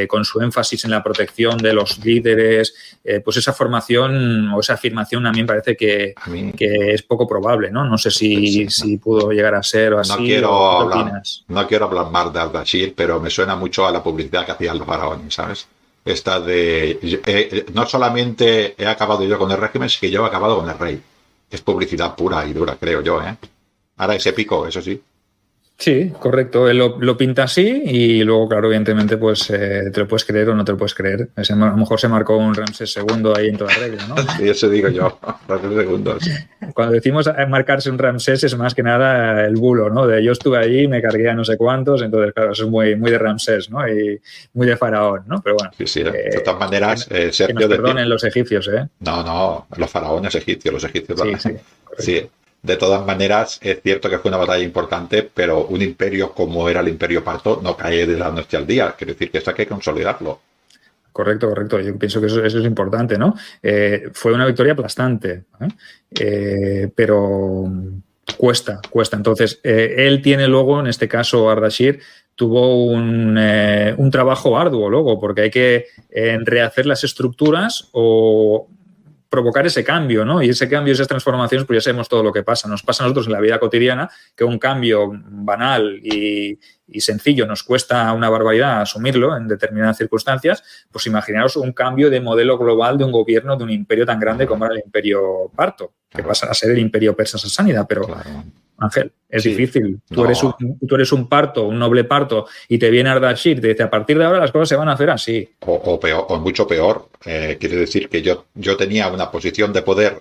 con su énfasis en la protección de los líderes, pues esa formación o esa afirmación a mí me parece que es poco probable, ¿no? No sé si pudo llegar a ser o así. No quiero hablar mal de Ardashir, pero me suena mucho a la publicidad que hacían los faraones, ¿sabes? Esta de no solamente he acabado yo con el régimen, sino que yo he acabado con el rey. Es publicidad pura y dura, creo yo, ¿eh? Ahora es épico, eso sí. Sí, correcto. Él lo pinta así y luego, claro, evidentemente, pues te lo puedes creer o no te lo puedes creer. A lo mejor se marcó un Ramsés II ahí en toda regla, ¿no? Sí, eso digo yo, Ramsés segundos. Cuando decimos marcarse un Ramsés es más que nada el bulo, ¿no? De yo estuve allí, me cargué a no sé cuántos, entonces, claro, eso es muy, muy de Ramsés, ¿no? Y muy de faraón, ¿no? Pero bueno. Sí, de todas maneras, Sergio... Que nos perdonen los egipcios, ¿eh? No, los faraones egipcios, los egipcios... Sí. De todas maneras, es cierto que fue una batalla importante, pero un imperio como era el Imperio Parto no cae de la noche al día. Quiero decir que esto hay que consolidarlo. Correcto. Yo pienso que eso es importante, ¿no? Fue una victoria aplastante, pero cuesta. Entonces, él tiene luego, en este caso, Ardashir, tuvo un trabajo arduo luego, porque hay que rehacer las estructuras o provocar ese cambio, ¿no? Y ese cambio, esas transformaciones, pues ya sabemos todo lo que pasa. Nos pasa a nosotros en la vida cotidiana que un cambio banal y sencillo nos cuesta una barbaridad asumirlo en determinadas circunstancias. Pues imaginaos un cambio de modelo global de un gobierno, de un imperio tan grande como era el Imperio Parto, que pasa a ser el Imperio Persa Sasánida, pero... Claro. Ángel, es difícil. Tú eres un parto, un noble parto, y te viene Ardashir y te dice, a partir de ahora las cosas se van a hacer así. O peor, o mucho peor. Quiere decir que yo tenía una posición de poder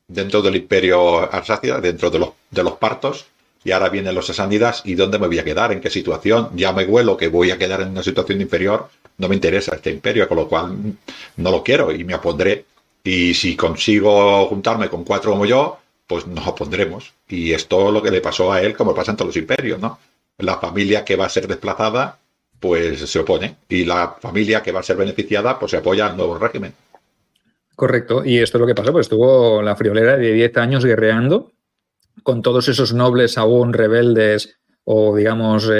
dentro del imperio arsácida, dentro de los partos, y ahora vienen los sasánidas, ¿y dónde me voy a quedar? ¿En qué situación? Ya me huelo que voy a quedar en una situación inferior, no me interesa este imperio, con lo cual no lo quiero y me opondré. Y si consigo juntarme con 4 como yo, pues nos opondremos. Y esto es lo que le pasó a él, como pasa en todos los imperios, ¿no? La familia que va a ser desplazada, pues se opone. Y la familia que va a ser beneficiada, pues se apoya al nuevo régimen. Correcto. Y esto es lo que pasó, pues estuvo la friolera de 10 años guerreando con todos esos nobles aún rebeldes o, digamos,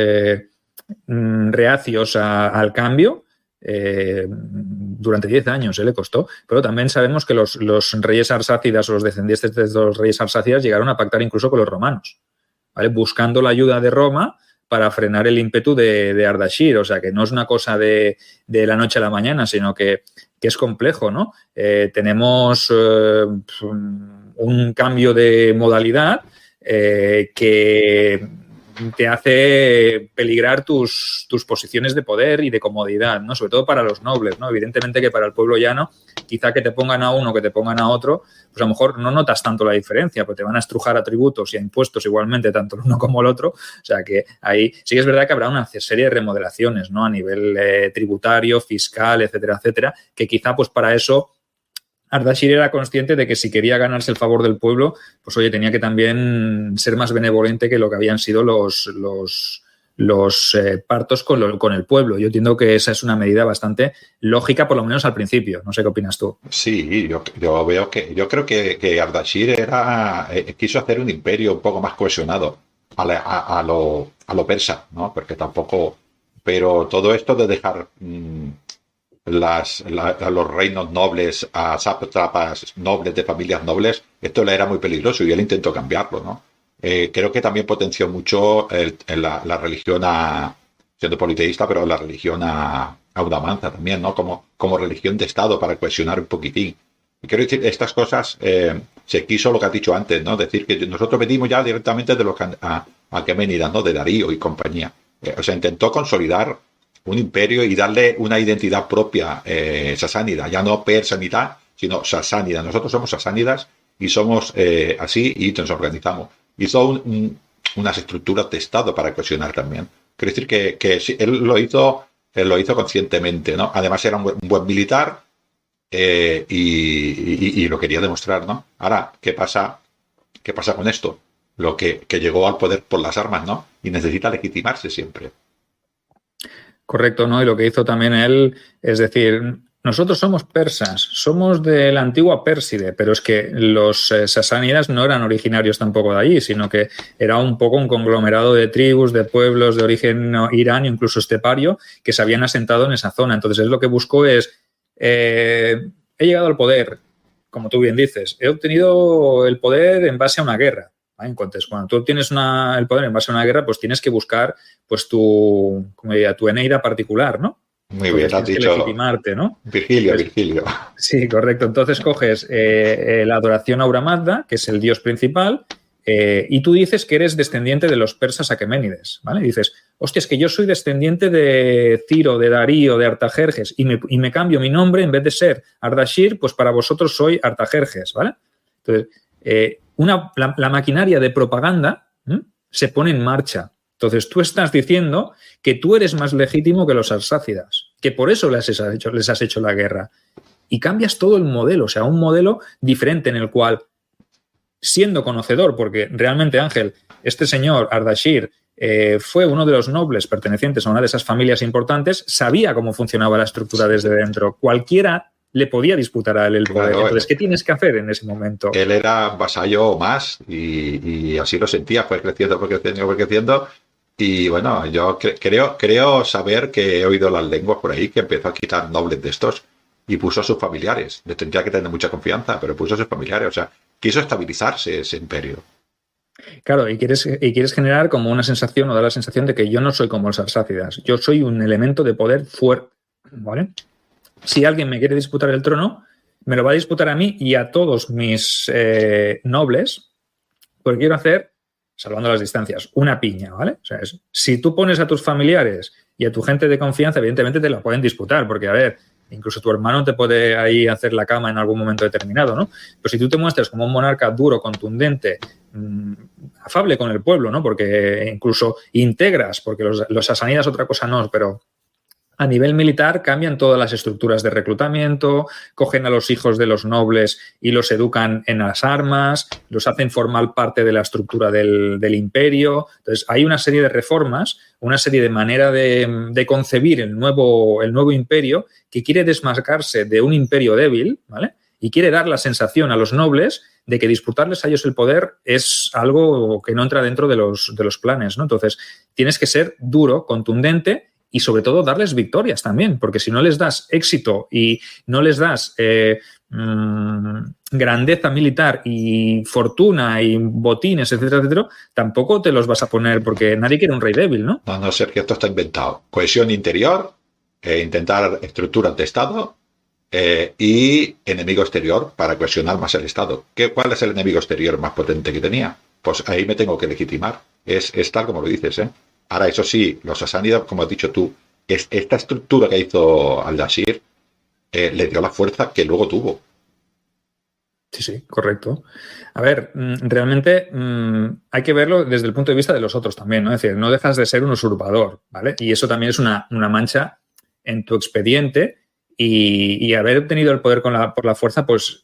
reacios al cambio. Durante 10 años le costó, pero también sabemos que los reyes arsácidas o los descendientes de los reyes arsácidas llegaron a pactar incluso con los romanos, ¿vale? Buscando la ayuda de Roma para frenar el ímpetu de Ardashir. O sea, que no es una cosa de la noche a la mañana, sino que es complejo, ¿no? Tenemos un cambio de modalidad que te hace peligrar tus posiciones de poder y de comodidad, ¿no? Sobre todo para los nobles, ¿no? Evidentemente que para el pueblo llano, quizá que te pongan a uno, que te pongan a otro, pues a lo mejor no notas tanto la diferencia, porque te van a estrujar a tributos y a impuestos igualmente, tanto el uno como el otro. O sea que ahí sí que es verdad que habrá una serie de remodelaciones, ¿no? A nivel tributario, fiscal, etcétera, etcétera, que quizá pues para eso Ardashir era consciente de que si quería ganarse el favor del pueblo, pues oye, tenía que también ser más benevolente que lo que habían sido los partos con el pueblo. Yo entiendo que esa es una medida bastante lógica, por lo menos al principio. No sé qué opinas tú. Sí, yo creo que Ardashir quiso hacer un imperio un poco más cohesionado a lo persa, ¿no? Porque tampoco... Pero todo esto de dejar... a los reinos nobles, a sátrapas nobles de familias nobles, esto le era muy peligroso y él intentó cambiarlo, ¿no? Creo que también potenció mucho la religión siendo politeísta, pero la religión a Udamanza también, ¿no? Como religión de Estado para cohesionar un poquitín. Y quiero decir, estas cosas se quiso lo que has dicho antes, ¿no? Decir que nosotros venimos ya directamente de los Aqueménidas, ¿no? De Darío y compañía. O sea, intentó consolidar un imperio y darle una identidad propia sasánida, ya no persanidad, sino sasánida. Nosotros somos sasánidas y somos así y nos organizamos. Hizo unas estructuras de Estado para cohesionar también. Quiero decir que sí, él lo hizo conscientemente, ¿no? Además era un buen militar y lo quería demostrar, ¿no? Ahora, ¿qué pasa con esto? Lo que llegó al poder por las armas, ¿no? Y necesita legitimarse siempre. Correcto, ¿no? Y lo que hizo también él, es decir, nosotros somos persas, somos de la antigua Pérside, pero es que los sasánidas no eran originarios tampoco de allí, sino que era un poco un conglomerado de tribus, de pueblos de origen iranio, incluso estepario, que se habían asentado en esa zona. Entonces, lo que buscó es, he llegado al poder, como tú bien dices, he obtenido el poder en base a una guerra. Entonces, cuando tú obtienes el poder en base a una guerra, pues tienes que buscar pues tu Eneida particular, ¿no? Muy bien, has dicho. Legitimarte, ¿no? Virgilio. Sí, correcto. Entonces coges la adoración a Aura Mazda, que es el dios principal, y tú dices que eres descendiente de los persas aqueménides, ¿vale? Y dices, hostia, es que yo soy descendiente de Ciro, de Darío, de Artajerjes, y me cambio mi nombre, en vez de ser Ardashir, pues para vosotros soy Artajerjes, ¿vale? Entonces, la maquinaria de propaganda se pone en marcha. Entonces, tú estás diciendo que tú eres más legítimo que los arsácidas, que por eso les has hecho la guerra. Y cambias todo el modelo, o sea, un modelo diferente en el cual, siendo conocedor, porque realmente, Ángel, este señor Ardashir fue uno de los nobles pertenecientes a una de esas familias importantes, sabía cómo funcionaba la estructura desde dentro. Cualquiera le podía disputar a él el poder. Claro, entonces, ¿qué tienes que hacer en ese momento? Él era vasallo más y así lo sentía, fue creciendo. Y bueno, yo creo saber que he oído las lenguas por ahí que empezó a quitar nobles de estos y puso a sus familiares. Le tendría que tener mucha confianza, pero puso a sus familiares. O sea, quiso estabilizarse ese imperio. Claro, y quieres generar como una sensación o dar la sensación de que yo no soy como los arsácidas. Yo soy un elemento de poder fuerte, ¿vale? Si alguien me quiere disputar el trono, me lo va a disputar a mí y a todos mis nobles, porque quiero hacer, salvando las distancias, una piña, ¿vale? O sea, si tú pones a tus familiares y a tu gente de confianza, evidentemente te la pueden disputar, porque, a ver, incluso tu hermano te puede ahí hacer la cama en algún momento determinado, ¿no? Pero si tú te muestras como un monarca duro, contundente, afable con el pueblo, ¿no? Porque incluso integras, porque los sasánidas otra cosa no, pero a nivel militar cambian todas las estructuras de reclutamiento, cogen a los hijos de los nobles y los educan en las armas, los hacen formar parte de la estructura del imperio. Entonces, hay una serie de reformas, una serie de manera de concebir el nuevo imperio que quiere desmarcarse de un imperio débil, ¿vale? Y quiere dar la sensación a los nobles de que disputarles a ellos el poder es algo que no entra dentro de los planes, ¿no? Entonces, tienes que ser duro, contundente, y sobre todo darles victorias también, porque si no les das éxito y no les das grandeza militar y fortuna y botines, etcétera, etcétera, tampoco te los vas a poner porque nadie quiere un rey débil, ¿no? No, Sergio, esto está inventado. Cohesión interior, intentar estructuras de Estado y enemigo exterior para cohesionar más el Estado. ¿Cuál es el enemigo exterior más potente que tenía? Pues ahí me tengo que legitimar. Es tal como lo dices, ¿eh? Ahora, eso sí, los sasánidas, como has dicho tú, esta estructura que hizo Ardashir le dio la fuerza que luego tuvo. Sí, correcto. A ver, realmente hay que verlo desde el punto de vista de los otros también, ¿no? Es decir, no dejas de ser un usurpador, ¿vale? Y eso también es una mancha en tu expediente y haber obtenido el poder por la fuerza, pues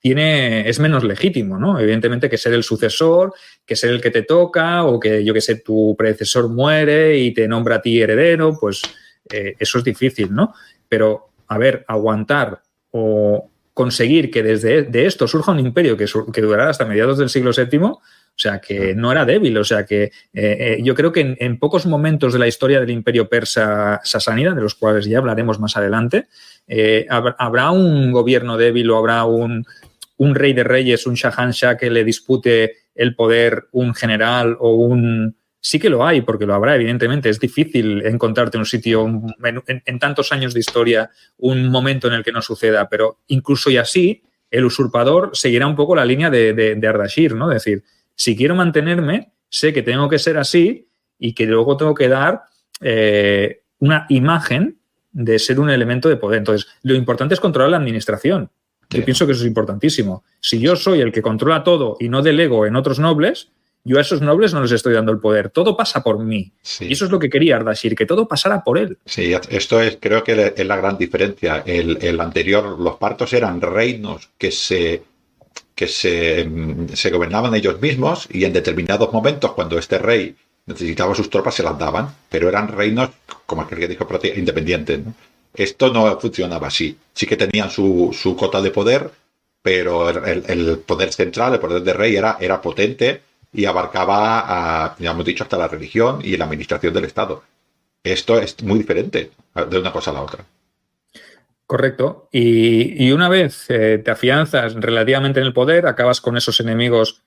es menos legítimo, ¿no? Evidentemente que ser el sucesor, que ser el que te toca o que, yo que sé, tu predecesor muere y te nombra a ti heredero, pues eso es difícil, ¿no? Pero, a ver, aguantar o conseguir que de esto surja un imperio que durará hasta mediados del siglo VII, o sea, que no era débil, o sea, que yo creo que en pocos momentos de la historia del imperio persa sasánida, de los cuales ya hablaremos más adelante, habrá un gobierno débil o habrá un rey de reyes, un Shahanshah que le dispute el poder, un general o un... Sí que lo hay, porque lo habrá, evidentemente. Es difícil encontrarte un sitio en tantos años de historia, un momento en el que no suceda, pero incluso y así, el usurpador seguirá un poco la línea de Ardashir, ¿no? Es decir, si quiero mantenerme, sé que tengo que ser así y que luego tengo que dar una imagen de ser un elemento de poder. Entonces, lo importante es controlar la administración. Yo pienso que eso es importantísimo. Si yo soy el que controla todo y no delego en otros nobles, yo a esos nobles no les estoy dando el poder. Todo pasa por mí. Sí. Y eso es lo que quería Ardashir, que todo pasara por él. Sí, esto creo que es la gran diferencia. El anterior, los partos eran reinos que se gobernaban ellos mismos y en determinados momentos, cuando este rey necesitaba sus tropas, se las daban, pero eran reinos, como aquel que dijo, independientes, ¿no? Esto no funcionaba así. Sí que tenían su cota de poder, pero el poder central, el poder del rey era potente y abarcaba, ya hemos dicho, hasta la religión y la administración del Estado. Esto es muy diferente de una cosa a la otra. Correcto. Y una vez te afianzas relativamente en el poder, acabas con esos enemigos,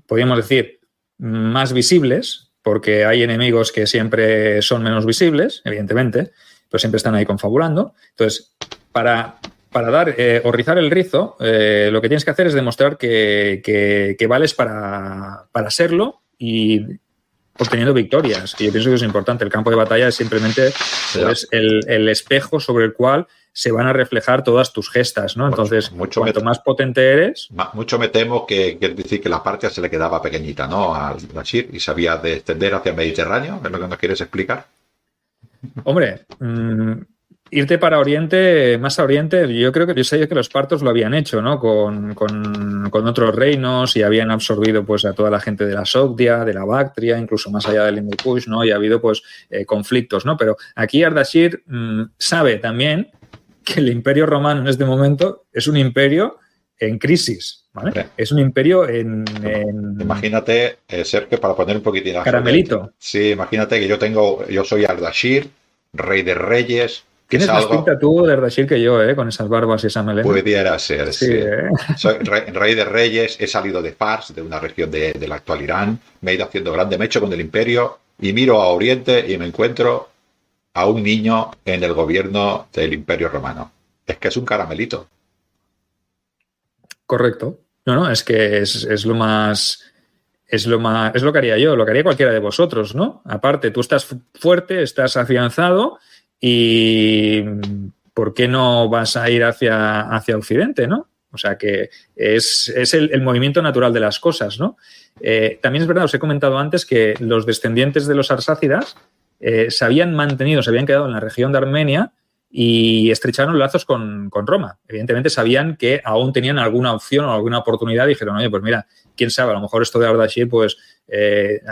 podríamos decir, más visibles, porque hay enemigos que siempre son menos visibles, evidentemente, pero siempre están ahí confabulando. Entonces, para dar o rizar el rizo, lo que tienes que hacer es demostrar que vales para serlo y obteniendo victorias. Y yo pienso que es importante. El campo de batalla es simplemente pues, el espejo sobre el cual se van a reflejar todas tus gestas, ¿no? Entonces, cuanto más potente eres... Mucho me temo que quiere decir que la Partia se le quedaba pequeñita, ¿no? A Ardashir y se había de extender hacia el Mediterráneo, ¿es lo que nos quieres explicar? Hombre, irte para Oriente, más a Oriente, yo sé que los partos lo habían hecho, ¿no? Con otros reinos y habían absorbido pues a toda la gente de la Sogdia, de la Bactria, incluso más allá del Hindu Kush, ¿no? Y ha habido pues conflictos, ¿no? Pero aquí Ardashir sabe también que el Imperio Romano en este momento es un imperio en crisis, ¿vale? Sí. Es un imperio en... Imagínate, Sergio, para poner un poquitín... Caramelito. Sí, imagínate que yo soy Ardashir, rey de reyes... Tienes más pinta tú de Ardashir que yo, con esas barbas y esa melena. Pudiera ser, sí. Soy rey de reyes, he salido de Fars, de una región del actual Irán, me he ido haciendo grande, me he hecho con el imperio y miro a Oriente y me encuentro a un niño en el gobierno del Imperio Romano. Es que es un caramelito. Correcto. No, es que es lo más... Es lo que haría yo, lo que haría cualquiera de vosotros, ¿no? Aparte, tú estás fuerte, estás afianzado y ¿por qué no vas a ir hacia Occidente, no? O sea que es el movimiento natural de las cosas, ¿no? También es verdad, os he comentado antes que los descendientes de los arsácidas se habían quedado en la región de Armenia y estrecharon lazos con Roma. Evidentemente sabían que aún tenían alguna opción o alguna oportunidad y dijeron, oye, pues mira, quién sabe, a lo mejor esto de Ardashir, pues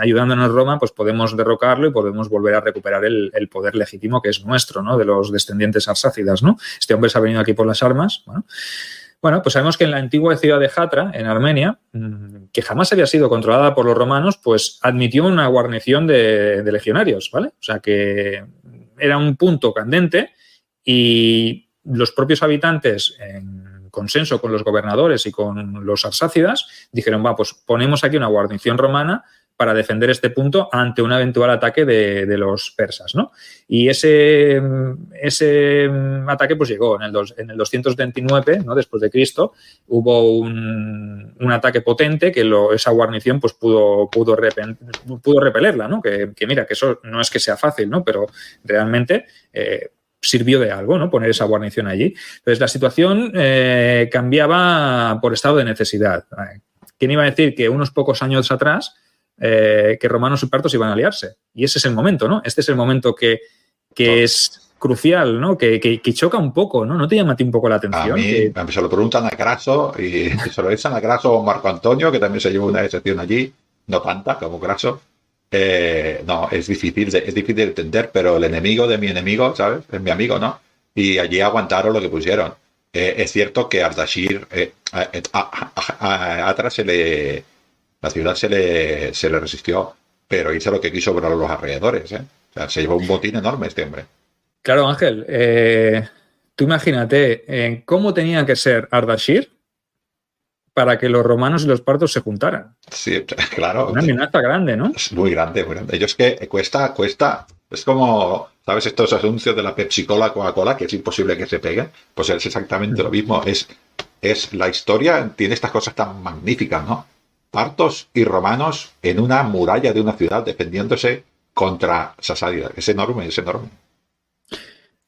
ayudándonos Roma, pues podemos derrocarlo y podemos volver a recuperar el poder legítimo que es nuestro, ¿no? De los descendientes arsácidas, ¿no? Este hombre se ha venido aquí por las armas, Bueno, pues sabemos que en la antigua ciudad de Hatra, en Armenia, que jamás había sido controlada por los romanos, pues admitió una guarnición de legionarios, ¿vale? O sea que era un punto candente y los propios habitantes, en consenso con los gobernadores y con los arsácidas, dijeron, pues ponemos aquí una guarnición romana para defender este punto ante un eventual ataque de los persas, ¿no? Y ese ataque pues llegó en el 229, ¿no? Después de Cristo, hubo un ataque potente que esa guarnición pues pudo repelerla, ¿no? Que mira, que eso no es que sea fácil, ¿no? Pero realmente sirvió de algo, ¿no? Poner esa guarnición allí. Entonces, la situación cambiaba por estado de necesidad. ¿Quién iba a decir que unos pocos años atrás que romanos y partos iban a aliarse? Y ese es el momento, ¿no? Este es el momento que es crucial, ¿no? Que choca un poco, ¿no? ¿No te llama a ti un poco la atención? A mí se lo preguntan a Craso y se lo dicen a Craso o Marco Antonio, que también se llevó una excepción allí, no tanta como Craso. No, es difícil de entender, pero el enemigo de mi enemigo, ¿sabes? Es mi amigo, ¿no? Y allí aguantaron lo que pusieron. Es cierto que Ardashir, a Atras la ciudad se le resistió, pero hizo lo que quiso para los alrededores, ¿eh? O sea, se llevó un botín enorme este hombre. Claro, Ángel, tú imagínate cómo tenía que ser Ardashir para que los romanos y los partos se juntaran. Sí, claro. Una amenaza grande, ¿no? Es muy grande, muy grande. Ellos que cuesta. Es como, ¿sabes? Estos anuncios de la Pepsi-Cola, Coca-Cola, que es imposible que se peguen. Pues es exactamente lo mismo. Es la historia, tiene estas cosas tan magníficas, ¿no? Partos y romanos en una muralla de una ciudad defendiéndose contra Sasádida. Es enorme, es enorme.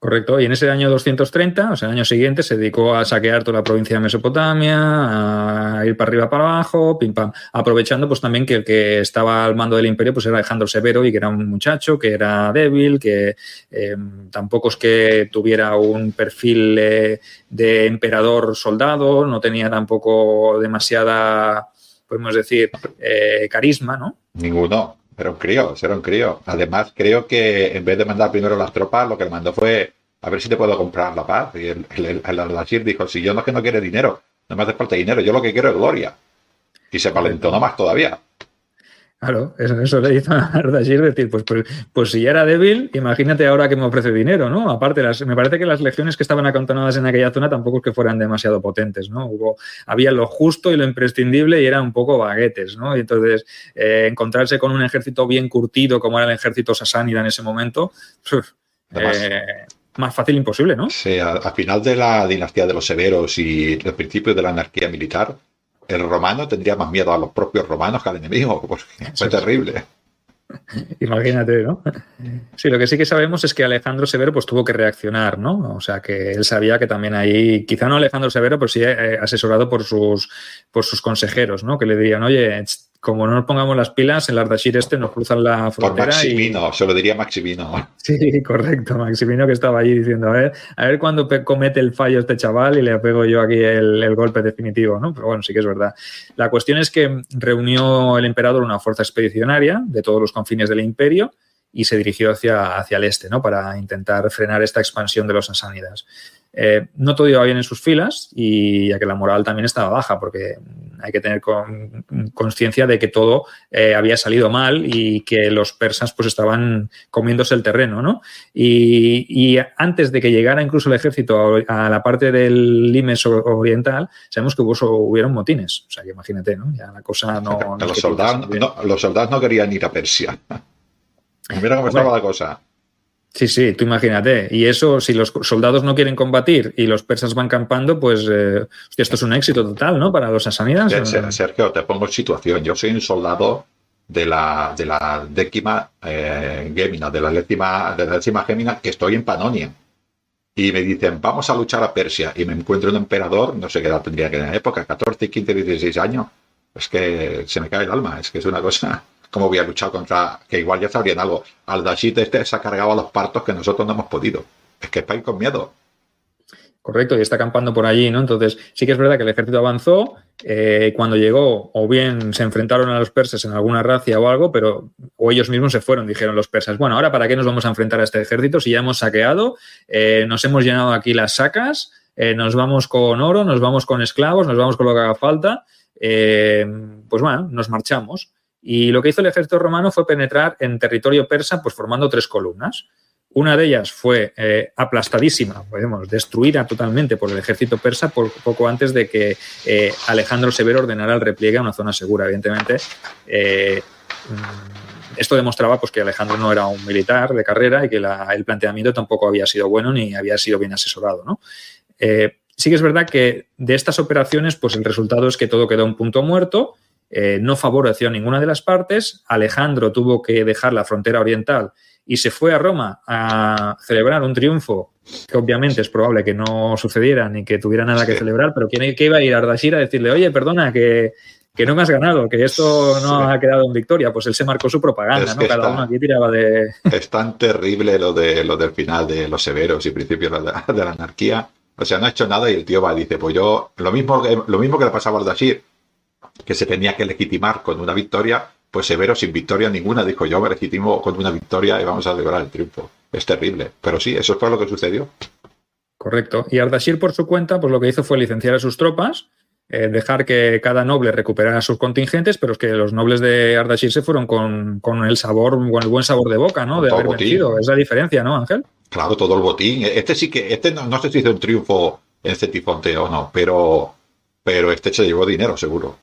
Correcto. Y en ese año 230, o sea, el año siguiente, se dedicó a saquear toda la provincia de Mesopotamia, a ir para arriba, para abajo, pim pam, aprovechando pues también que el que estaba al mando del imperio pues era Alejandro el Severo y que era un muchacho, que era débil, que tampoco es que tuviera un perfil de emperador soldado, no tenía tampoco demasiada, podemos decir, carisma, ¿no? Ninguno. Era un crío. Además, creo que en vez de mandar primero las tropas, lo que le mandó fue a ver si te puedo comprar la paz. Y el Ardashir dijo, si yo no es que no quiero dinero, no me hace falta dinero, yo lo que quiero es gloria. Y se valentonó más todavía. Claro, eso le hizo a Ardashir decir, pues si ya era débil, imagínate ahora que me ofrece dinero, ¿no? Aparte, me parece que las legiones que estaban acantonadas en aquella zona tampoco es que fueran demasiado potentes, ¿no? Había lo justo y lo imprescindible y eran un poco baguetes, ¿no? Y entonces, encontrarse con un ejército bien curtido como era el ejército sasánida en ese momento, más fácil imposible, ¿no? Sí, al final de la dinastía de los severos y los principios de la anarquía militar, el romano tendría más miedo a los propios romanos que al enemigo, porque fue terrible. Imagínate, ¿no? Sí, lo que sí que sabemos es que Alejandro Severo pues tuvo que reaccionar, ¿no? O sea, que él sabía que también ahí, quizá no Alejandro Severo, pero sí asesorado por sus consejeros, ¿no? Que le dirían, oye, como no nos pongamos las pilas, el Ardashir nos cruzan la frontera. Por Maximino, se lo diría Maximino. Sí, correcto, Maximino, que estaba allí diciendo, a ver cuándo comete el fallo este chaval y le apego yo aquí el golpe definitivo, ¿no? Pero bueno, sí que es verdad. La cuestión es que reunió el emperador una fuerza expedicionaria de todos los confines del imperio y se dirigió hacia el este, ¿no? Para intentar frenar esta expansión de los sasánidas. No todo iba bien en sus filas y ya que la moral también estaba baja, porque hay que tener conciencia de que todo había salido mal y que los persas pues estaban comiéndose el terreno, ¿no? Y antes de que llegara incluso el ejército a la parte del Limes oriental, sabemos que hubieron motines. O sea, que imagínate, ¿no? Ya la cosa no... Los soldados no querían ir a Persia. Mira cómo estaba la cosa. Sí, tú imagínate. Y eso, si los soldados no quieren combatir y los persas van campando, pues hostia, esto es un éxito total, ¿no? Para los sasánidas. Sergio, te pongo en situación. Yo soy un soldado de la décima Gémina, de la décima Gémina, que estoy en Panonia. Y me dicen, vamos a luchar a Persia. Y me encuentro un emperador, no sé qué edad tendría que en la época, 14, 15, 16 años. Es que se me cae el alma, es que es una cosa... ¿Cómo voy a luchar contra...? Que igual ya sabrían algo. Ardashir se ha cargado a los partos que nosotros no hemos podido. Es que estáis con miedo. Correcto, y está acampando por allí, ¿no? Entonces, sí que es verdad que el ejército avanzó. Cuando llegó, o bien se enfrentaron a los persas en alguna racia o algo, o ellos mismos se fueron, dijeron los persas. Bueno, ¿ahora para qué nos vamos a enfrentar a este ejército si ya hemos saqueado? Nos hemos llenado aquí las sacas, nos vamos con oro, nos vamos con esclavos, nos vamos con lo que haga falta. Pues bueno, nos marchamos. Y lo que hizo el ejército romano fue penetrar en territorio persa, pues formando 3 columnas. Una de ellas fue aplastadísima, podemos destruida totalmente por el ejército persa poco antes de que Alejandro Severo ordenara el repliegue a una zona segura. Evidentemente, esto demostraba pues, que Alejandro no era un militar de carrera y que el planteamiento tampoco había sido bueno ni había sido bien asesorado, ¿no? Sí que es verdad que de estas operaciones, pues el resultado es que todo quedó en punto muerto. No favoreció a ninguna de las partes. Alejandro tuvo que dejar la frontera oriental y se fue a Roma a celebrar un triunfo que obviamente es probable que no sucediera ni que tuviera nada que celebrar, pero que iba a ir a Ardashir a decirle, oye, perdona, que no me has ganado, que esto no ha quedado en victoria. Pues él se marcó su propaganda, ¿no? Cada uno aquí tiraba de... Es tan terrible lo del final de los severos y principios de la anarquía. O sea, no ha hecho nada y el tío va y dice, pues yo, lo mismo que le pasaba a Ardashir, que se tenía que legitimar con una victoria, pues Severo sin victoria ninguna dijo, yo me legitimo con una victoria y vamos a celebrar el triunfo. Es terrible, pero sí, eso fue lo que sucedió. Correcto. Y Ardashir, por su cuenta, pues lo que hizo fue licenciar a sus tropas, dejar que cada noble recuperara sus contingentes, pero es que los nobles de Ardashir se fueron con el sabor, con el buen sabor de boca, ¿no? De haber vencido. Es la diferencia, ¿no, Ángel? Claro, todo el botín. Este no sé si hizo un triunfo en Cetifonte o no, pero este se llevó dinero, seguro.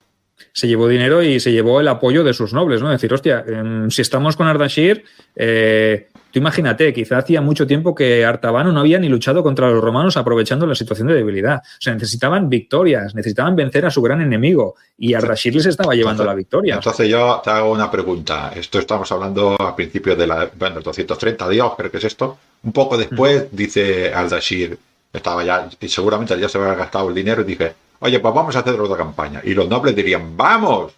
Se llevó dinero y se llevó el apoyo de sus nobles, ¿no? Es decir, hostia, si estamos con Ardashir, tú imagínate, quizá hacía mucho tiempo que Artabano no había ni luchado contra los romanos aprovechando la situación de debilidad. O sea, necesitaban victorias, necesitaban vencer a su gran enemigo y Ardashir les estaba llevando la victoria. Entonces yo te hago una pregunta. Esto estamos hablando a principios de los 230 días, creo que es esto. Un poco después, dice Ardashir, estaba ya, y seguramente ya se había gastado el dinero y dije, oye, pues vamos a hacer otra campaña. Y los nobles dirían, ¡vamos!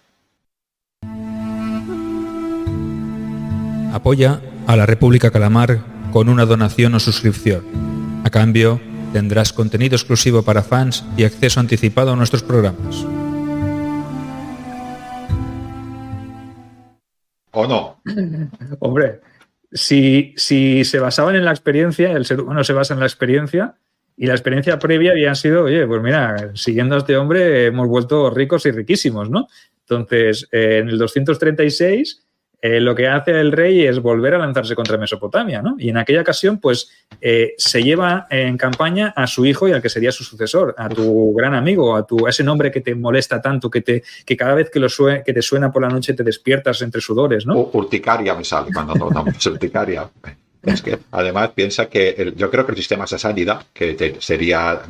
Apoya a la República Calamar con una donación o suscripción. A cambio, tendrás contenido exclusivo para fans y acceso anticipado a nuestros programas. ¿O no? Hombre, si se basaban en la experiencia, el ser humano se basa en la experiencia, y la experiencia previa había sido, oye, pues mira, siguiendo a este hombre hemos vuelto ricos y riquísimos, ¿no? Entonces, en el 236, lo que hace el rey es volver a lanzarse contra Mesopotamia, ¿no? Y en aquella ocasión, pues, se lleva en campaña a su hijo y al que sería su sucesor, a tu gran amigo, a ese nombre que te molesta tanto, que cada vez que te suena por la noche te despiertas entre sudores, ¿no? Urticaria me sale cuando no, urticaria. Es que además piensa que yo creo que el sistema sasánida, que sería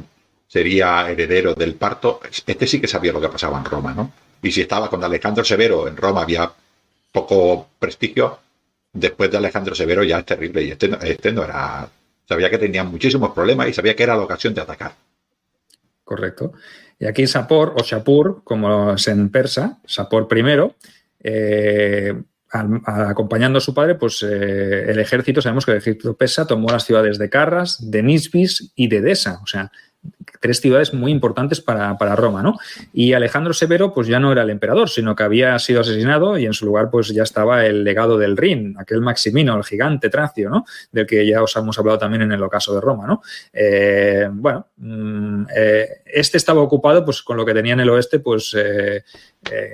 heredero del parto, este sí que sabía lo que pasaba en Roma, ¿no? Y si estaba con Alejandro Severo en Roma había poco prestigio, después de Alejandro Severo ya es terrible. Y este no era... Sabía que tenía muchísimos problemas y sabía que era la ocasión de atacar. Correcto. Y aquí Sapor, o Shapur, como es en persa, Sapor I, acompañando a su padre, pues el ejército, sabemos que el ejército persa tomó las ciudades de Carras, de Nisbis y de Edesa, o sea, 3 ciudades muy importantes para Roma, ¿no? Y Alejandro Severo, pues ya no era el emperador, sino que había sido asesinado y en su lugar, pues ya estaba el legado del Rin, aquel Maximino, el gigante tracio, ¿no? Del que ya os hemos hablado también en el ocaso de Roma, ¿no? Este estaba ocupado, pues con lo que tenía en el oeste, pues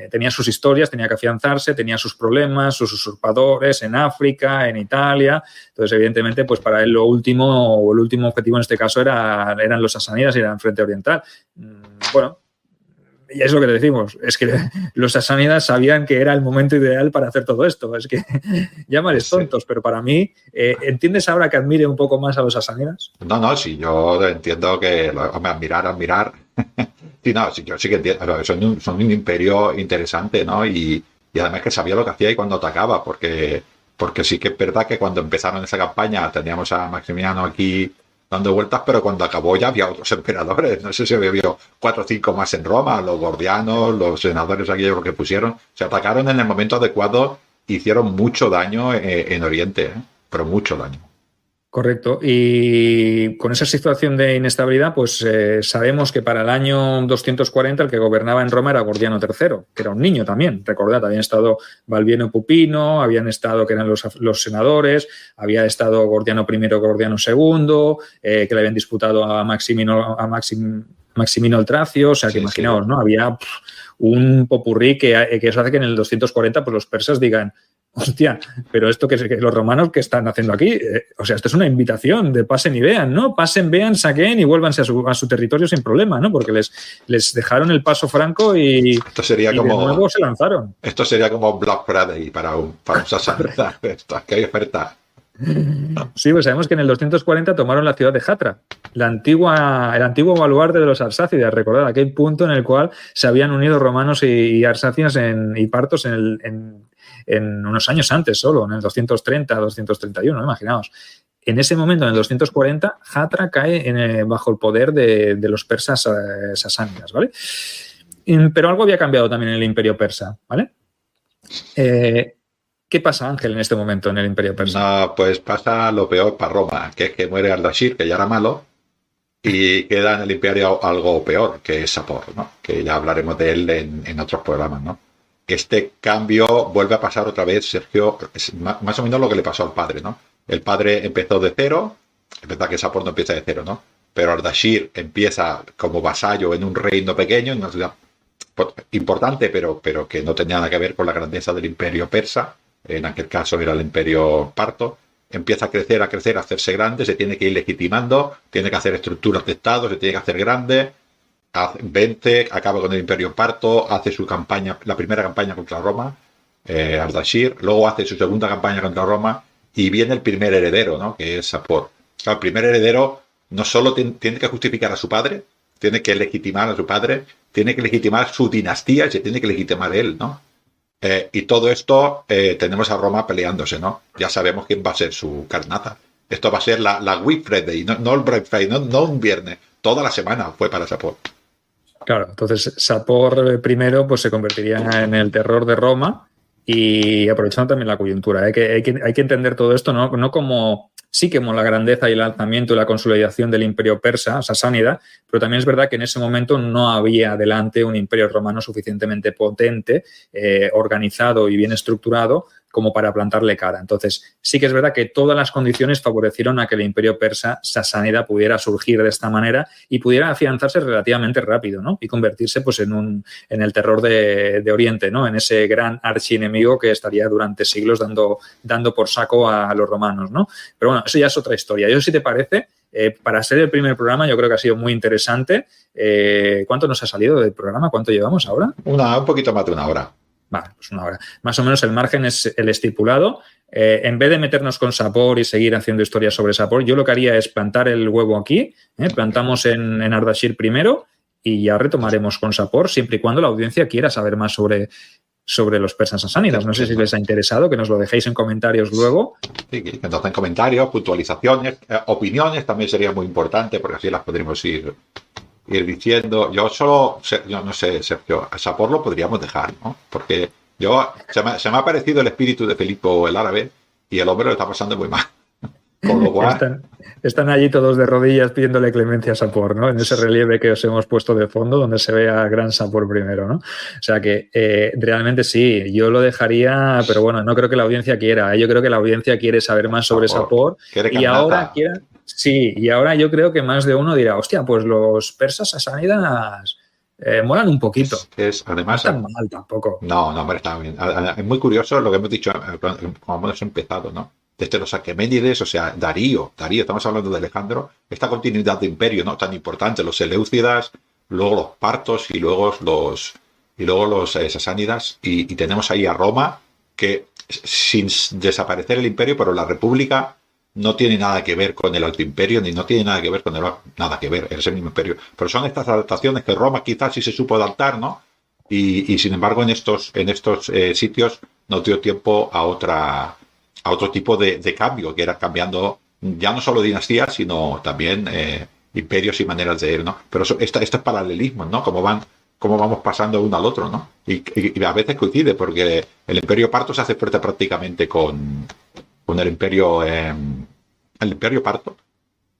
tenía sus historias, tenía que afianzarse, tenía sus problemas, sus usurpadores en África, en Italia. Entonces, evidentemente, pues para él el último objetivo en este caso eran los sasánidas y era en Frente Oriental. Bueno, y es lo que le decimos, es que los sasánidas sabían que era el momento ideal para hacer todo esto. Es que llámales tontos, pero para mí, ¿entiendes ahora que admire un poco más a los sasánidas? No, sí, yo entiendo que admirar. Sí, no, sí, yo sí que entiendo. Son un imperio interesante, ¿no? Y además que sabía lo que hacía y cuando atacaba, porque sí que es verdad que cuando empezaron esa campaña teníamos a Maximiano aquí dando vueltas, pero cuando acabó ya había otros emperadores. No sé si había 4 o 5 más en Roma, los gordianos, los senadores aquellos que pusieron. Se atacaron en el momento adecuado, hicieron mucho daño en Oriente, pero mucho daño. Correcto. Y con esa situación de inestabilidad, pues sabemos que para el año 240 el que gobernaba en Roma era Gordiano III, que era un niño también. Recordad, habían estado Balbieno Pupino, habían estado, que eran los senadores, había estado Gordiano I, Gordiano II, que le habían disputado a Maximino el Tracio, o sea que imaginaos, ¿no? Había un popurrí que eso hace que en el 240 pues los persas digan: hostia, pero esto que los romanos que están haciendo aquí, o sea, esto es una invitación de pasen y vean, ¿no? Pasen, vean, saquen y vuélvanse a su territorio sin problema, ¿no? Porque les dejaron el paso franco y de nuevo se lanzaron. Esto sería como Black Friday para un sasánida. Que hay oferta. Sí, pues sabemos que en el 240 tomaron la ciudad de Hatra, el antiguo baluarte de los arsácidas. Recordad aquel punto en el cual se habían unido romanos y arsácidas y partos en unos años antes solo, en el 230, 231, imaginaos. En ese momento, en el 240, Hatra cae bajo el poder de los persas sasánidas, ¿vale? Pero algo había cambiado también en el imperio persa, ¿vale? ¿Qué pasa, Ángel, en este momento en el imperio persa? No, pues pasa lo peor para Roma, que es que muere Ardashir, que ya era malo, y queda en el imperio algo peor, que es Sapor, ¿no? Que ya hablaremos de él en otros programas, ¿no? Este cambio vuelve a pasar otra vez, Sergio, es más o menos lo que le pasó al padre, ¿no? El padre empezó de cero, es verdad que Sapor no empieza de cero, ¿no? Pero Ardashir empieza como vasallo en un reino pequeño, en una ciudad importante, pero que no tenía nada que ver con la grandeza del imperio persa. En aquel caso era el imperio parto. Empieza a crecer, a hacerse grande, se tiene que ir legitimando, tiene que hacer estructuras de Estado, se tiene que hacer grande. Vence, acaba con el imperio parto, hace su campaña, la primera campaña contra Roma, Ardashir, luego hace su segunda campaña contra Roma y viene el primer heredero, ¿no? Que es Sapor. Claro, el primer heredero no solo tiene que justificar a su padre, tiene que legitimar a su padre, tiene que legitimar su dinastía y se tiene que legitimar él, ¿no? Y todo esto tenemos a Roma peleándose, ¿no? Ya sabemos quién va a ser su carnaza. Esto va a ser la Week Friday, no el Black Friday, no un viernes. Toda la semana fue para Sapor. Claro, entonces Sapor primero pues se convertiría en el terror de Roma y aprovechando también la coyuntura. Hay que entender todo esto no como la grandeza y el alzamiento y la consolidación del imperio persa, sasánida, pero también es verdad que en ese momento no había delante un imperio romano suficientemente potente, organizado y bien estructurado como para plantarle cara. Entonces, sí que es verdad que todas las condiciones favorecieron a que el imperio persa sasánida pudiera surgir de esta manera y pudiera afianzarse relativamente rápido, ¿no? Y convertirse pues en el terror de Oriente, ¿no? En ese gran archienemigo que estaría durante siglos dando por saco a los romanos, ¿no? Pero bueno, eso ya es otra historia. Yo, si te parece, para ser el primer programa, yo creo que ha sido muy interesante. ¿Cuánto nos ha salido del programa? ¿Cuánto llevamos ahora? Un poquito más de una hora. Vale, pues una hora. Más o menos el margen es el estipulado. En vez de meternos con Sapor y seguir haciendo historias sobre Sapor, yo lo que haría es plantar el huevo aquí, plantamos en Ardashir primero y ya retomaremos con Sapor, siempre y cuando la audiencia quiera saber más sobre los persas sasánidas. No sé si les ha interesado, que nos lo dejéis en comentarios luego. Sí, que nos den comentarios, puntualizaciones, opiniones también sería muy importante, porque así las podríamos ir diciendo. Yo no sé, Sergio, a Sapor lo podríamos dejar, ¿no? Porque se me ha parecido el espíritu de Filipo el árabe y el hombre lo está pasando muy mal. Con lo cual... Están allí todos de rodillas pidiéndole clemencia a Sapor, ¿no? En ese relieve que os hemos puesto de fondo, donde se ve a gran Sapor primero, ¿no? O sea que realmente sí, yo lo dejaría, pero bueno, no creo que la audiencia quiera. Yo creo que la audiencia quiere saber más sobre Sapor y ahora quiera... Sí, y ahora yo creo que más de uno dirá, hostia, pues los persas sasánidas molan un poquito. Además, no están mal tampoco. No, hombre, está bien. Es muy curioso lo que hemos dicho cuando hemos empezado, ¿no? Desde los Aqueménides, o sea, Darío, estamos hablando de Alejandro, esta continuidad de imperio, ¿no? Tan importante, los Seleucidas, luego los partos y luego los sasánidas, y tenemos ahí a Roma, que sin desaparecer el imperio, pero la república no tiene nada que ver con el Alto Imperio, ni no tiene nada que ver con nada que ver, es el mismo imperio. Pero son estas adaptaciones que Roma quizás sí se supo adaptar, ¿no? Y sin embargo en estos sitios nos dio tiempo a otro tipo de cambio, que era cambiando ya no solo dinastías, sino también imperios y maneras de ir, ¿no? Pero estos paralelismos, ¿no? Cómo vamos pasando uno al otro, ¿no? Y a veces coincide, porque el imperio parto se hace fuerte prácticamente con el imperio parto,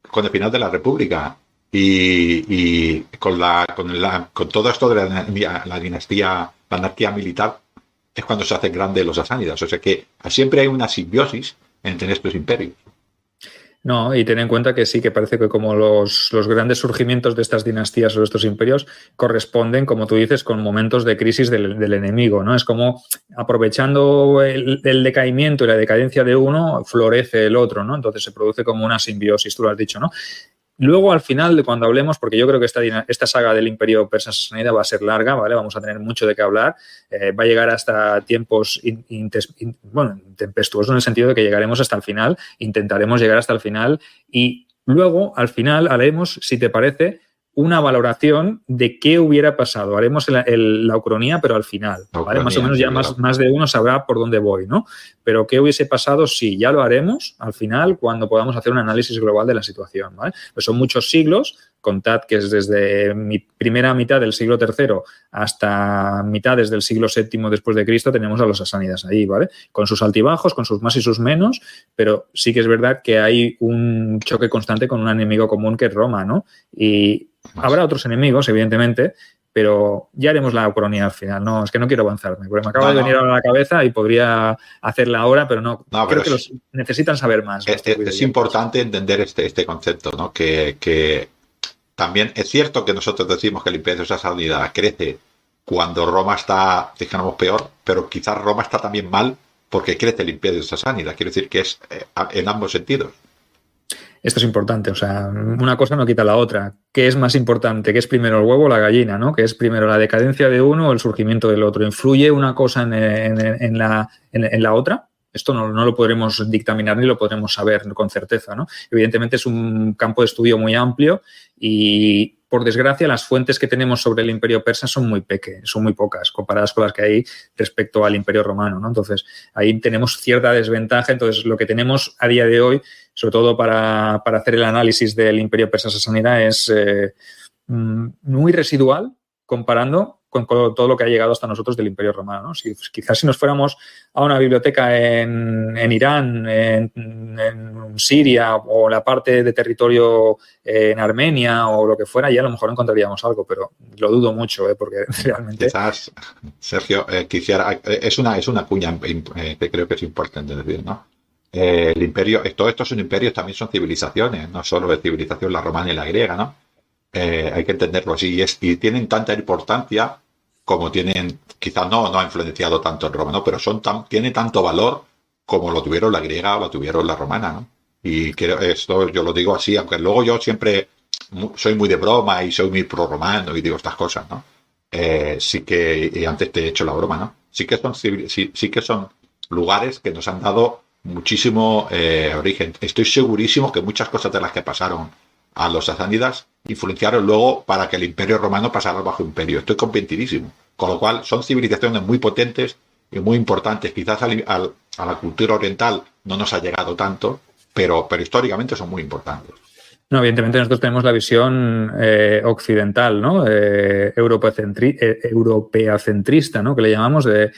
con el final de la república y con todo esto de la dinastía, la anarquía militar, es cuando se hacen grandes los sasánidas. O sea que siempre hay una simbiosis entre estos imperios. No, y ten en cuenta que sí, que parece que como los grandes surgimientos de estas dinastías o de estos imperios corresponden, como tú dices, con momentos de crisis del enemigo, ¿no? Es como aprovechando el decaimiento y la decadencia de uno, florece el otro, ¿no? Entonces se produce como una simbiosis, tú lo has dicho, ¿no? Luego, al final, cuando hablemos, porque yo creo que esta saga del imperio persa sasánida va a ser larga, ¿vale? Vamos a tener mucho de qué hablar. Va a llegar hasta tiempos tempestuosos, en el sentido de que llegaremos hasta el final, intentaremos llegar hasta el final y luego, al final, haremos, si te parece, una valoración de qué hubiera pasado. Haremos la ucronía, pero al final, ¿vale? Más o menos ya más de uno sabrá por dónde voy, ¿no? Pero qué hubiese pasado, sí, ya lo haremos al final cuando podamos hacer un análisis global de la situación, ¿vale? Pues son muchos siglos, contad que es desde mi primera mitad del siglo III hasta mitades del siglo VII después de Cristo tenemos a los sasánidas ahí, ¿vale? Con sus altibajos, con sus más y sus menos, pero sí que es verdad que hay un choque constante con un enemigo común que es Roma, ¿no? Y habrá otros enemigos, evidentemente, pero ya haremos la ucronía al final. No, es que no quiero avanzarme, porque me acaba de venir ahora a la cabeza y podría hacerla ahora, pero no creo que los necesitan saber más. Es importante entender este concepto, ¿no? Que también es cierto que nosotros decimos que el imperio sasánida crece cuando Roma está, digamos, peor, pero quizás Roma está también mal porque crece el imperio sasánida. Quiero decir que es en ambos sentidos. Esto es importante, o sea, una cosa no quita la otra. ¿Qué es más importante? ¿Qué es primero el huevo o la gallina, no? ¿Qué es primero la decadencia de uno o el surgimiento del otro? ¿Influye una cosa en la otra? Esto no lo podremos dictaminar ni lo podremos saber con certeza, ¿no? Evidentemente es un campo de estudio muy amplio y, por desgracia, las fuentes que tenemos sobre el imperio persa son muy pocas comparadas con las que hay respecto al imperio romano, ¿no? Entonces, ahí tenemos cierta desventaja. Entonces, lo que tenemos a día de hoy, sobre todo para hacer el análisis del imperio persa sasánida, es muy residual comparando con todo lo que ha llegado hasta nosotros del Imperio Romano, ¿no? Quizás si nos fuéramos a una biblioteca en Irán, en Siria o la parte de territorio en Armenia o lo que fuera, ya a lo mejor encontraríamos algo, pero lo dudo mucho, porque realmente... Quizás, Sergio, quisiera... Es una cuña que creo que es importante decir, ¿no? El imperio, todos estos son imperios, también son civilizaciones, no solo de civilización la romana y la griega, ¿no? Hay que entenderlo así. Y tienen tanta importancia como tienen, quizás no ha influenciado tanto en Roma, ¿no? Pero tiene tanto valor como lo tuvieron la griega o lo tuvieron la romana, ¿no? Y esto yo lo digo así, aunque luego yo siempre soy muy de broma y soy muy pro romano y digo estas cosas, ¿no? Sí que, y antes te he hecho la broma, ¿no? Sí que son lugares que nos han dado muchísimo origen. Estoy segurísimo que muchas cosas de las que pasaron a los sasánidas influenciaron luego para que el Imperio Romano pasara al Bajo Imperio. Estoy convencidísimo. Con lo cual son civilizaciones muy potentes y muy importantes. Quizás a la cultura oriental no nos ha llegado tanto, pero históricamente son muy importantes. No, evidentemente nosotros tenemos la visión occidental, ¿no? Europeacentrista, ¿no? Que le llamamos, de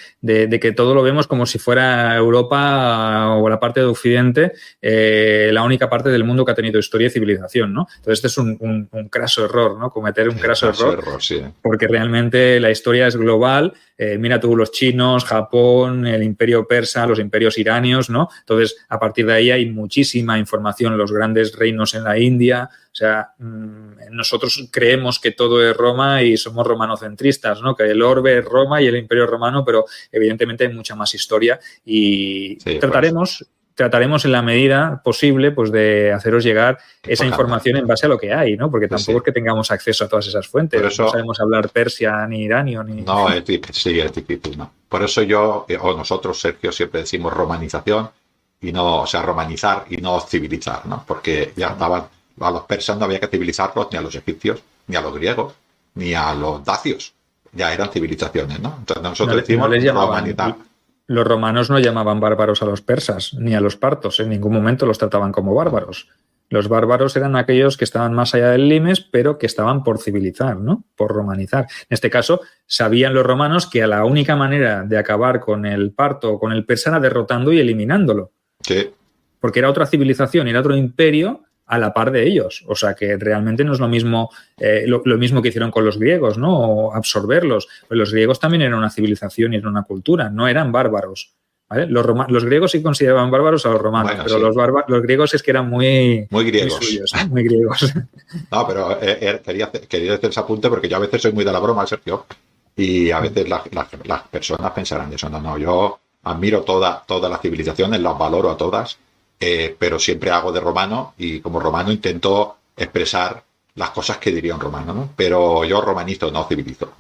que todo lo vemos como si fuera Europa o la parte de Occidente la única parte del mundo que ha tenido historia y civilización, ¿no? Entonces este es un craso error, ¿no? Cometer un craso error, sí. Porque realmente la historia es global. Mira tú los chinos, Japón, el imperio persa, los imperios iranios, ¿no? Entonces, a partir de ahí hay muchísima información, los grandes reinos en la India. O sea, nosotros creemos que todo es Roma y somos romanocentristas, ¿no? Que el orbe es Roma y el imperio romano, pero evidentemente hay mucha más historia y sí, trataremos en la medida posible pues de haceros llegar esa información en base a lo que hay, ¿no? Porque tampoco es que tengamos acceso a todas esas fuentes. Por eso, no sabemos hablar persia ni iranio. No, es difícil, ¿no? Por eso yo, o nosotros, Sergio, siempre decimos romanización y no, o sea, romanizar y no civilizar, ¿no? Porque ya estaban, a los persas no había que civilizarlos ni a los egipcios, ni a los griegos, ni a los dacios. Ya eran civilizaciones, ¿no? Entonces nosotros decimos romanizar. Los romanos no llamaban bárbaros a los persas ni a los partos, en ningún momento los trataban como bárbaros. Los bárbaros eran aquellos que estaban más allá del limes, pero que estaban por civilizar, ¿no? Por romanizar. En este caso, sabían los romanos que la única manera de acabar con el parto o con el persa era derrotando y eliminándolo. Sí. Porque era otra civilización, era otro imperio a la par de ellos. O sea, que realmente no es lo mismo lo mismo que hicieron con los griegos, ¿no? O absorberlos. Pues los griegos también eran una civilización y eran una cultura, no eran bárbaros, ¿vale? Los griegos sí consideraban bárbaros a los romanos, bueno, pero sí. Los griegos es que eran muy griegos. Muy suyos, muy griegos. No, pero quería hacer ese apunte porque yo a veces soy muy de la broma, Sergio, y a veces las personas pensarán eso. No, yo admiro todas las civilizaciones, las valoro a todas, pero siempre hago de romano y como romano intento expresar las cosas que diría un romano, ¿no? Pero yo romanizo, no civilizo.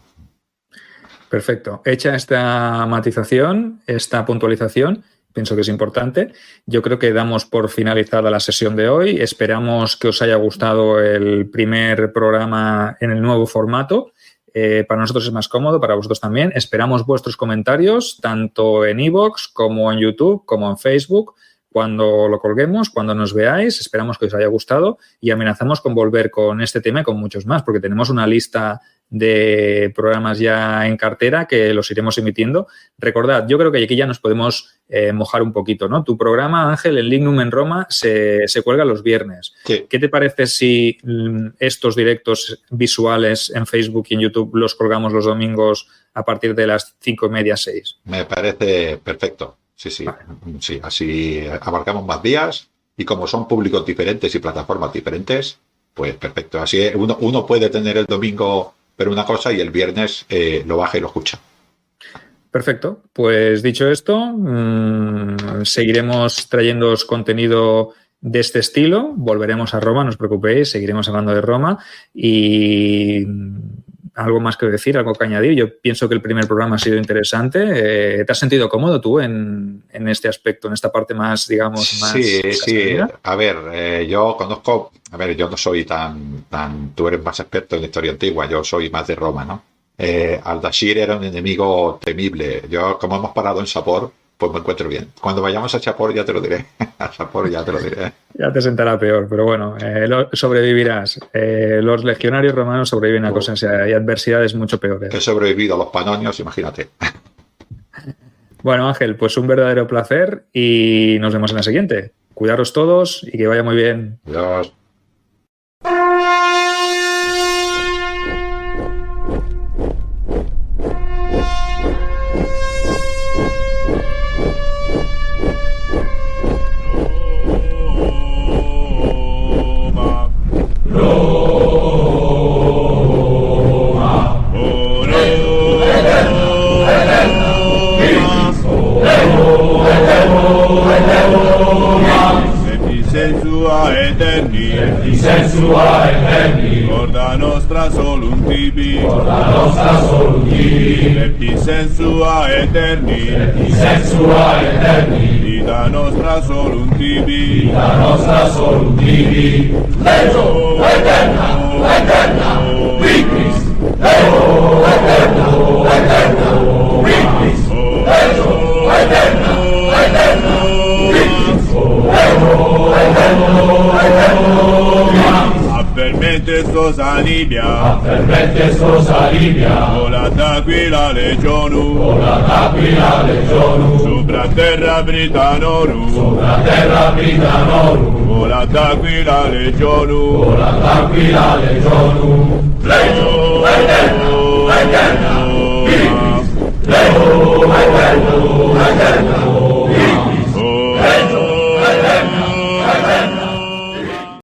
Perfecto. Hecha esta matización, esta puntualización, pienso que es importante. Yo creo que damos por finalizada la sesión de hoy. Esperamos que os haya gustado el primer programa en el nuevo formato. Para nosotros es más cómodo, para vosotros también. Esperamos vuestros comentarios, tanto en iVoox como en YouTube, como en Facebook. Cuando lo colguemos, cuando nos veáis, esperamos que os haya gustado y amenazamos con volver con este tema y con muchos más, porque tenemos una lista de programas ya en cartera que los iremos emitiendo. Recordad, yo creo que aquí ya nos podemos mojar un poquito, ¿no? Tu programa, Ángel, el Lignum en Roma, se cuelga los viernes. Sí. ¿Qué te parece si estos directos visuales en Facebook y en YouTube los colgamos los domingos a partir de las 5:30, 6? Me parece perfecto. Sí, vale. Sí, así abarcamos más días y como son públicos diferentes y plataformas diferentes, pues perfecto. Así uno puede tener el domingo ver una cosa y el viernes lo baja y lo escucha. Perfecto. Pues dicho esto, seguiremos trayéndoos contenido de este estilo. Volveremos a Roma, no os preocupéis, seguiremos hablando de Roma y... ¿Algo más que decir? ¿Algo que añadir? Yo pienso que el primer programa ha sido interesante. ¿Te has sentido cómodo tú en este aspecto, en esta parte más, digamos, más... Sí. A ver, yo conozco... A ver, yo no soy tan... Tú eres más experto en la historia antigua. Yo soy más de Roma, ¿no? Ardashir era un enemigo temible. Yo, como hemos parado en Sapor, pues me encuentro bien. Cuando vayamos a Chapor ya te lo diré. A Chapor ya te lo diré. Ya te sentará peor, pero bueno, sobrevivirás. Los legionarios romanos sobreviven a cosas y adversidades mucho peores. He sobrevivido a los panonios, imagínate. Bueno, Ángel, pues un verdadero placer y nos vemos en la siguiente. Cuidaros todos y que vaya muy bien. Adiós. Sensua eterni, orda nostra solum tibi, lepti sensua eterni, ida nostra solum tibi, Leo eterna, victis, Leo eterna, victis, Leo eterna, Permette sos alibia, volat aquila legionu, supra terra Britanorum, volat aquila legionu, Leo eterna, victis, Leo